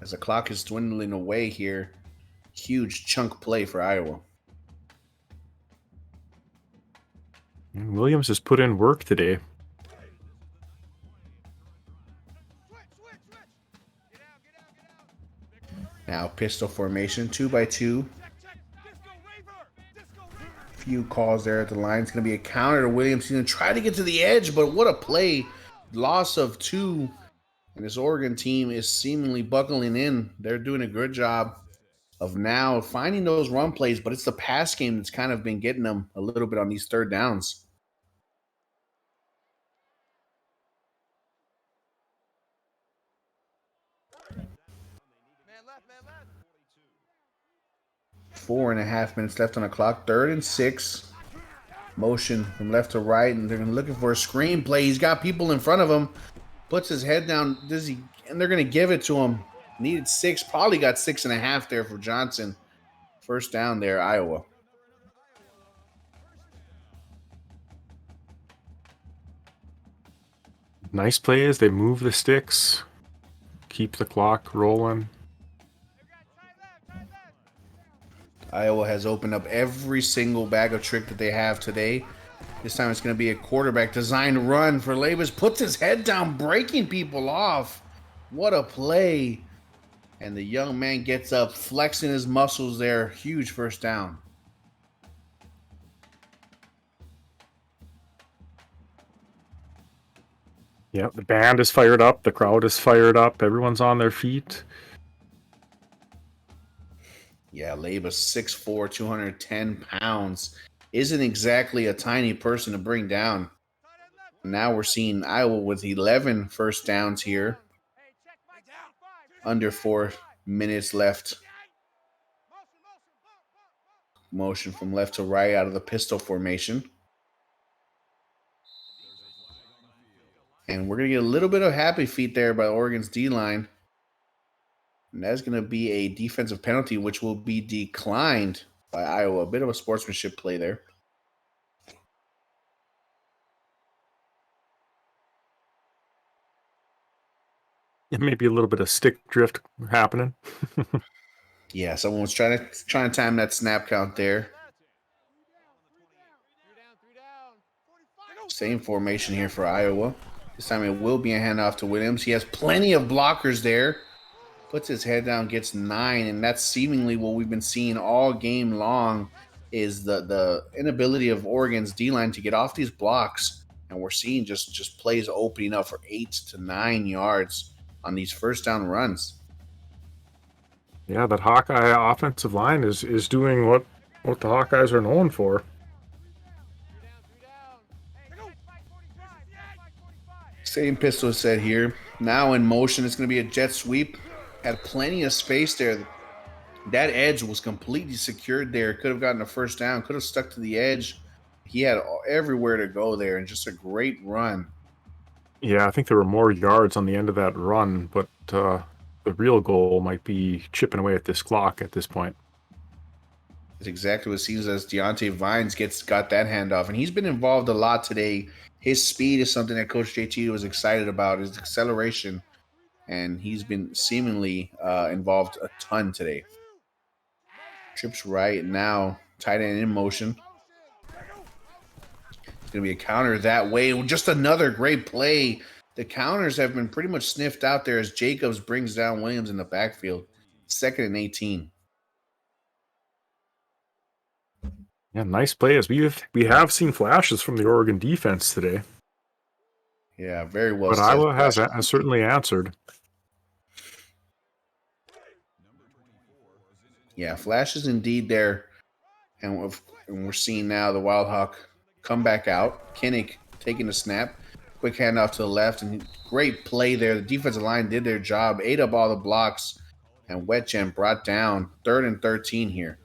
[SPEAKER 2] as the clock is dwindling away here, huge chunk play for Iowa.
[SPEAKER 1] And Williams has put in work today.
[SPEAKER 2] Now pistol formation, 2 by 2. Few calls there at the line. It's going to be a counter to Williams. He's going to try to get to the edge, but what a play. Loss of 2. And this Oregon team is seemingly buckling in. They're doing a good job of now finding those run plays, but it's the pass game that's kind of been getting them a little bit on these third downs.
[SPEAKER 3] Man left, man left.
[SPEAKER 2] 4.5 minutes left on the clock. 3rd and 6. Motion from left to right, and they're looking for a screen play. He's got people in front of him. Puts his head down. And they're going to give it to him. Needed 6. Probably got 6.5 there for Johnson. First down there, Iowa.
[SPEAKER 1] Nice plays. They move the sticks. Keep the clock rolling.
[SPEAKER 2] Iowa has opened up every single bag of trick that they have today. This time it's going to be a quarterback designed run for Labus. Puts his head down, breaking people off. What a play. And the young man gets up, flexing his muscles there. Huge first down.
[SPEAKER 1] Yeah, the band is fired up. The crowd is fired up. Everyone's on their feet.
[SPEAKER 2] Yeah, Labus, 6'4", 210 pounds. Isn't exactly a tiny person to bring down. Now we're seeing Iowa with 11 first downs here. Under 4 minutes left. Motion from left to right out of the pistol formation. And we're going to get a little bit of happy feet there by Oregon's D-line. And that's going to be a defensive penalty, which will be declined by Iowa. A bit of a sportsmanship play there.
[SPEAKER 1] Yeah, maybe a little bit of stick drift happening.
[SPEAKER 2] Yeah, someone was trying to time that snap count there. Same formation here for Iowa. This time it will be a handoff to Williams. He has plenty of blockers there. Puts his head down, gets 9, and that's seemingly what we've been seeing all game long is the inability of Oregon's D-line to get off these blocks. And we're seeing just plays opening up for 8 to 9 yards on these first down runs.
[SPEAKER 1] Yeah, that Hawkeye offensive line is doing what the Hawkeyes are known for.
[SPEAKER 2] Same pistol set here. Now in motion, it's going to be a jet sweep. Had plenty of space there. That edge was completely secured there. Could have gotten a first down. Could have stuck to the edge. He had everywhere to go there, and just a great run.
[SPEAKER 1] Yeah, I think there were more yards on the end of that run, but the real goal might be chipping away at this clock at this point.
[SPEAKER 2] It's exactly what it seems as Deontay Vines got that handoff, and he's been involved a lot today. His speed is something that Coach JT was excited about, his acceleration, and he's been seemingly involved a ton today. Trips right now, tight end in motion. It's going to be a counter that way. Just another great play. The counters have been pretty much sniffed out there as Jacobs brings down Williams in the backfield. 2nd and 18.
[SPEAKER 1] Yeah, nice plays. We have seen flashes from the Oregon defense today.
[SPEAKER 2] Yeah, very well.
[SPEAKER 1] But Iowa has certainly answered.
[SPEAKER 2] Yeah, flashes indeed there. And we're seeing now the Wild Hawk come back out. Kinnick taking the snap. Quick handoff to the left. And great play there. The defensive line did their job. Ate up all the blocks. And Wet Gem brought down 3rd and 13 here.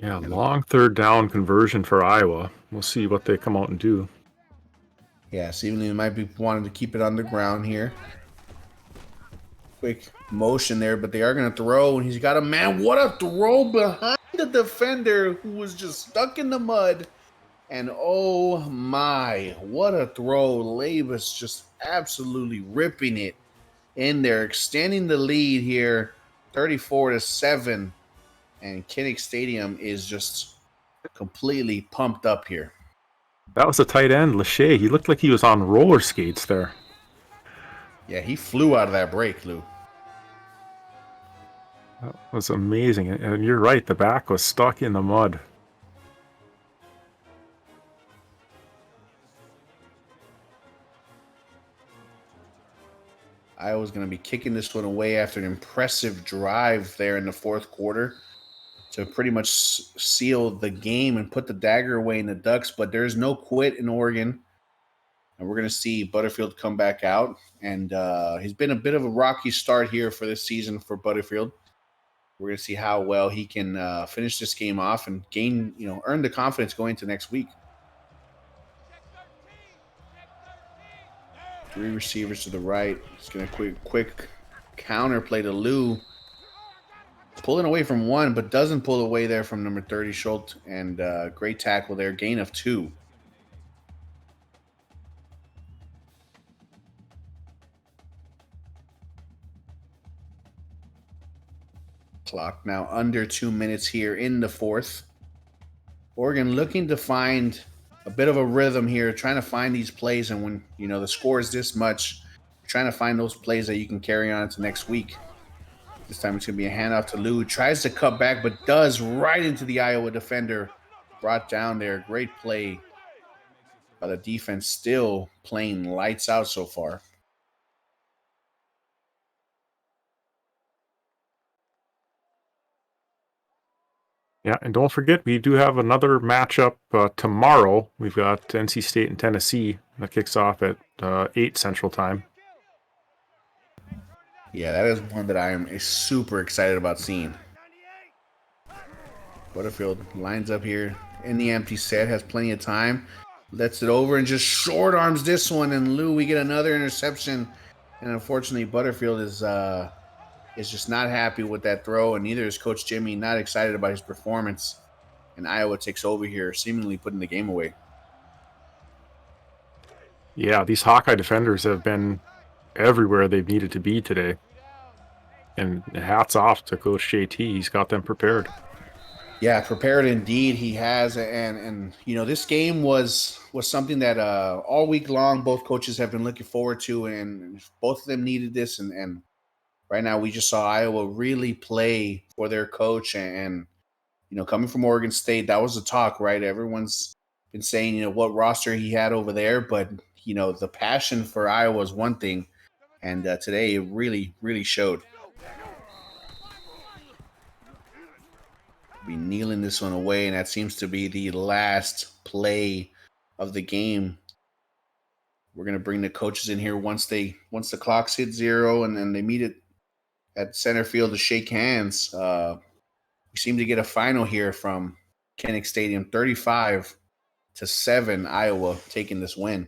[SPEAKER 1] Yeah, long 3rd down conversion for Iowa. We'll see what they come out and do.
[SPEAKER 2] Yeah, seemingly might be wanting to keep it on the ground here. Quick motion there, but they are going to throw, and he's got a man. What a throw behind the defender who was just stuck in the mud. And oh my, what a throw. Labus just absolutely ripping it in there, extending the lead here 34-7. And Kinnick Stadium is just completely pumped up here.
[SPEAKER 1] That was a tight end, Lachey. He looked like he was on roller skates there.
[SPEAKER 2] Yeah, he flew out of that break, Lou.
[SPEAKER 1] That was amazing. And you're right, the back was stuck in the mud.
[SPEAKER 2] Iowa's going to be kicking this one away after an impressive drive there in the 4th quarter to pretty much seal the game and put the dagger away in the Ducks. But there's no quit in Oregon. And we're going to see Butterfield come back out. And he's been a bit of a rocky start here for this season for Butterfield. We're going to see how well he can finish this game off and gain, earn the confidence going into next week. 3 receivers to the right. He's going to quick counter play to Lou. Pulling away from 1, but doesn't pull away there from number 30, Schultz. And great tackle there. Gain of 2. Clock now under 2 minutes here in the 4th. Oregon looking to find a bit of a rhythm here, trying to find these plays. And when, the score is this much, trying to find those plays that you can carry on into next week. This time it's going to be a handoff to Lou. Tries to cut back, but does right into the Iowa defender. Brought down there. Great play by the defense. Still playing lights out so far.
[SPEAKER 1] Yeah, and don't forget, we do have another matchup tomorrow. We've got NC State and Tennessee that kicks off at 8 Central Time.
[SPEAKER 2] Yeah, that is one that I am super excited about seeing. Butterfield lines up here in the empty set, has plenty of time. Lets it over and just short arms this one. And Lou, we get another interception. And unfortunately, Butterfield is just not happy with that throw. And neither is Coach Jimmy, not excited about his performance. And Iowa takes over here, seemingly putting the game away.
[SPEAKER 1] Yeah, these Hawkeye defenders have been everywhere they've needed to be today. And hats off to Coach JT. He's got them prepared.
[SPEAKER 2] Yeah, prepared indeed. He has, and this game was something that all week long both coaches have been looking forward to, and both of them needed this. And right now we just saw Iowa really play for their coach, and coming from Oregon State, that was the talk, right? Everyone's been saying what roster he had over there, but the passion for Iowa is one thing, and today it really showed. Be kneeling this one away, and that seems to be the last play of the game. We're going to bring the coaches in here once the clocks hit 0, and then they meet it at center field to shake hands. We seem to get a final here from Kinnick Stadium, 35-7, Iowa taking this win.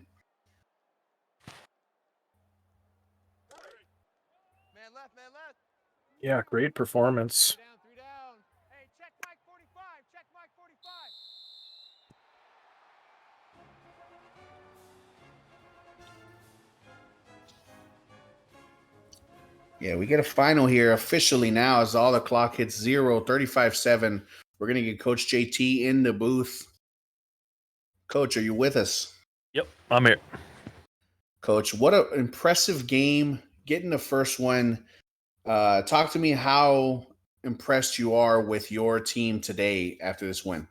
[SPEAKER 3] Man left.
[SPEAKER 1] Yeah, great performance.
[SPEAKER 3] Three down. Hey, check Mike 45. Check Mike 45.
[SPEAKER 2] Yeah, we get a final here officially now as all the clock hits 0, 35-7. We're going to get Coach JT in the booth. Coach, are you with us?
[SPEAKER 4] Yep, I'm here.
[SPEAKER 2] Coach, what an impressive game. Getting the first one. Talk to me how impressed you are with your team today after this win.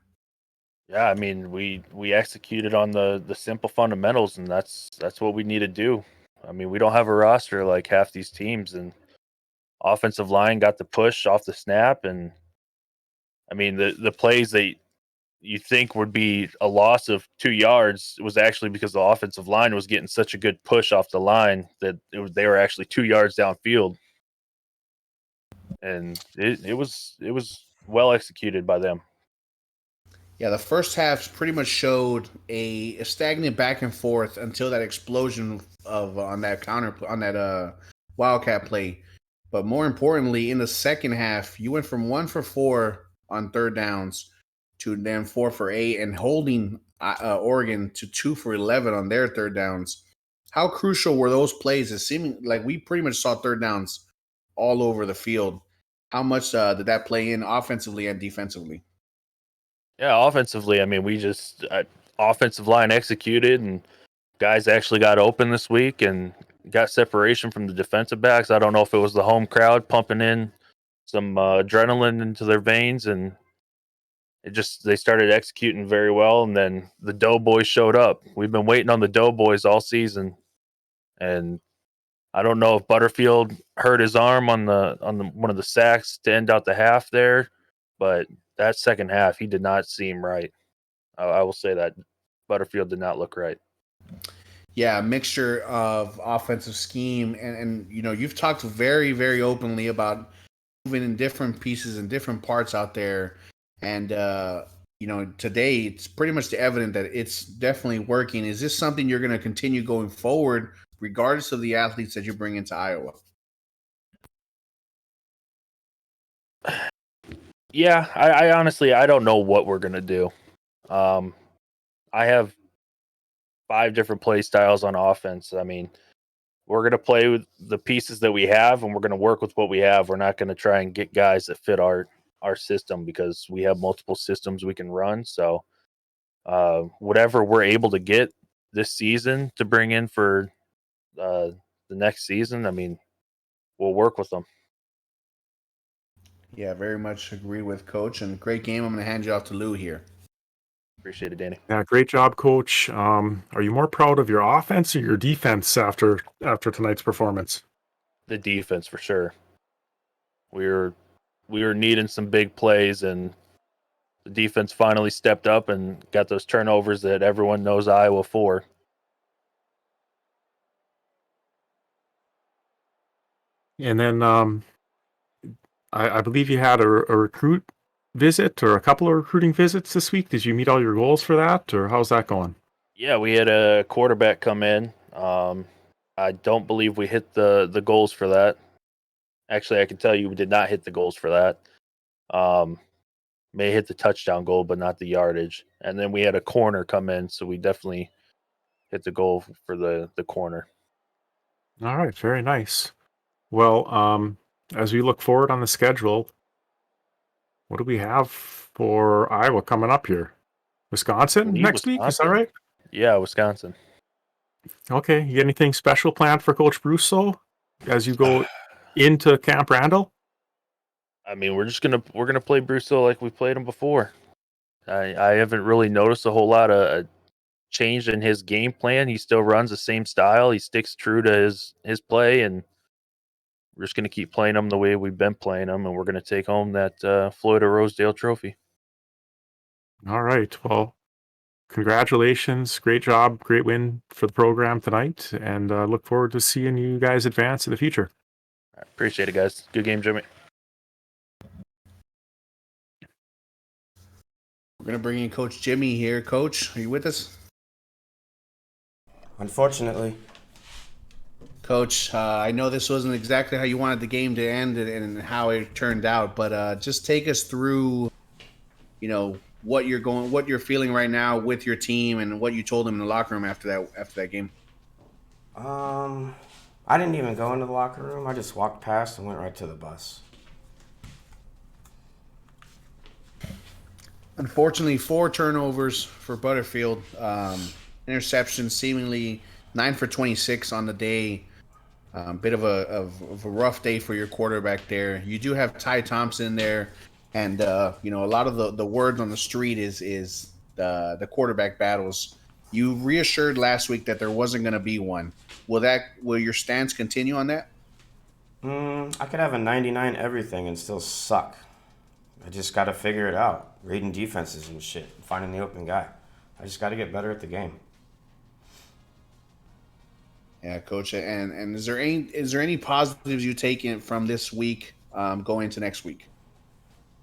[SPEAKER 4] Yeah, I mean, we executed on the simple fundamentals, and that's what we need to do. I mean, we don't have a roster like half these teams, and offensive line got the push off the snap, and I mean the plays that you think would be a loss of 2 yards was actually because the offensive line was getting such a good push off the line that they were actually 2 yards downfield, and it was well executed by them.
[SPEAKER 2] Yeah, the first half pretty much showed a stagnant back and forth until that explosion of on that wildcat play. But more importantly, in the second half, you went from 1 for 4 on third downs to then 4 for 8, and holding Oregon to 2 for 11 on their third downs. How crucial were those plays? It seeming like we pretty much saw third downs all over the field. How much did that play in offensively and defensively?
[SPEAKER 4] Yeah, offensively, I mean, we just offensive line executed, and guys actually got open this week and got separation from the defensive backs. I don't know if it was the home crowd pumping in some adrenaline into their veins, and they started executing very well. And then the Doughboys showed up. We've been waiting on the Doughboys all season, and I don't know if Butterfield hurt his arm on the one of the sacks to end out the half there, but that second half he did not seem right. I will say that Butterfield did not look right.
[SPEAKER 2] Yeah, a mixture of offensive scheme and you've talked very, very openly about moving in different pieces and different parts out there. And today it's pretty much evident that it's definitely working. Is this something you're going to continue going forward, regardless of the athletes that you bring into Iowa?
[SPEAKER 4] Yeah, I honestly I don't know what we're gonna do. I have 5 different play styles on offense. I mean, we're gonna play with the pieces that we have, and we're gonna work with what we have. We're not gonna try and get guys that fit our system because we have multiple systems we can run. So, whatever we're able to get this season to bring in for uh, the next season, I mean, we'll work with them.
[SPEAKER 2] Yeah, very much agree with Coach. And great game. I'm going to hand you off to Lou here.
[SPEAKER 4] Appreciate it, Danny.
[SPEAKER 1] Yeah, great job, Coach. Are you more proud of your offense or your defense after tonight's performance?
[SPEAKER 4] The defense for sure. We were needing some big plays, and the defense finally stepped up and got those turnovers that everyone knows Iowa for.
[SPEAKER 1] And then I believe you had a recruit visit or a couple of recruiting visits this week. Did you meet all your goals for that, or how's that going?
[SPEAKER 4] Yeah, we had a quarterback come in. I don't believe we hit the goals for that. Actually, I can tell you we did not hit the goals for that. May hit the touchdown goal, but not the yardage. And then we had a corner come in, so we definitely hit the goal for the corner.
[SPEAKER 1] All right, very nice. Well, as we look forward on the schedule, what do we have for Iowa coming up here? Wisconsin
[SPEAKER 4] Believe
[SPEAKER 1] next week, is that
[SPEAKER 4] Wisconsin.
[SPEAKER 1] right?
[SPEAKER 4] Yeah, Wisconsin.
[SPEAKER 1] Okay, you got anything special planned for Coach Brusso as you go into Camp Randall?
[SPEAKER 4] I mean, we're gonna play Brusso like we played him before. I haven't really noticed a whole lot of change in his game plan. He still runs the same style. He sticks true to his play, and we're just gonna keep playing him the way we've been playing him, and we're gonna take home that Florida Rosedale Trophy.
[SPEAKER 1] All right, well, congratulations. Great job. Great win for the program tonight. And look forward to seeing you guys advance in the future.
[SPEAKER 4] I appreciate it, guys. Good game, Jimmy.
[SPEAKER 2] We're going to bring in Coach Jimmy here. Coach, are you with us?
[SPEAKER 5] Unfortunately.
[SPEAKER 2] Coach, I know this wasn't exactly how you wanted the game to end and how it turned out, but just take us through, what you're feeling right now with your team and what you told them in the locker room after that game.
[SPEAKER 5] I didn't even go into the locker room. I just walked past and went right to the bus.
[SPEAKER 2] Unfortunately, 4 turnovers for Butterfield. Interceptions, seemingly 9 for 26 on the day. Bit of a rough day for your quarterback there. You do have Ty Thompson there, and a lot of the word on the street is the quarterback battles. You reassured last week that there wasn't going to be one. Will your stance continue on that?
[SPEAKER 5] I could have a 99 everything and still suck. I just got to figure it out. Reading defenses and shit. Finding the open guy. I just got to get better at the game.
[SPEAKER 2] Yeah, coach. And is there any positives you taken from this week going into next week?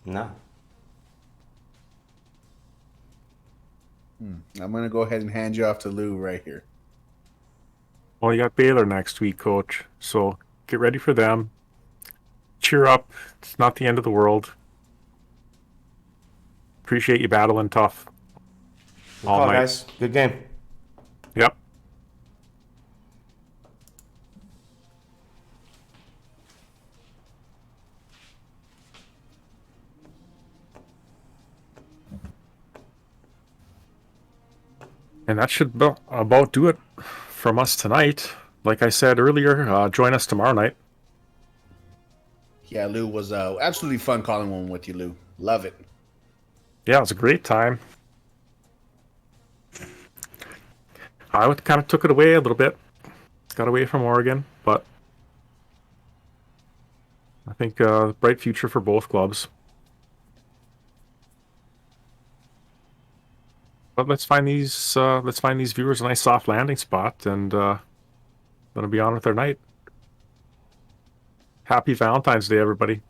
[SPEAKER 5] No.
[SPEAKER 2] I'm gonna go ahead and hand you off to Lou right here.
[SPEAKER 1] Well, you got Baylor next week, Coach. So get ready for them. Cheer up. It's not the end of the world. Appreciate you battling tough
[SPEAKER 5] Good
[SPEAKER 1] all
[SPEAKER 5] call,
[SPEAKER 1] night.
[SPEAKER 5] guys. Good game.
[SPEAKER 1] Yep. And that should about do it from us tonight. Like I said earlier, join us tomorrow night.
[SPEAKER 2] Yeah, Lou was absolutely fun calling one with you, Lou. Love it.
[SPEAKER 1] Yeah, it was a great time. I kind of took it away a little bit. Got away from Oregon, but I think bright future for both clubs. But let's find these viewers a nice soft landing spot, and let them be on with their night. Happy Valentine's Day, everybody.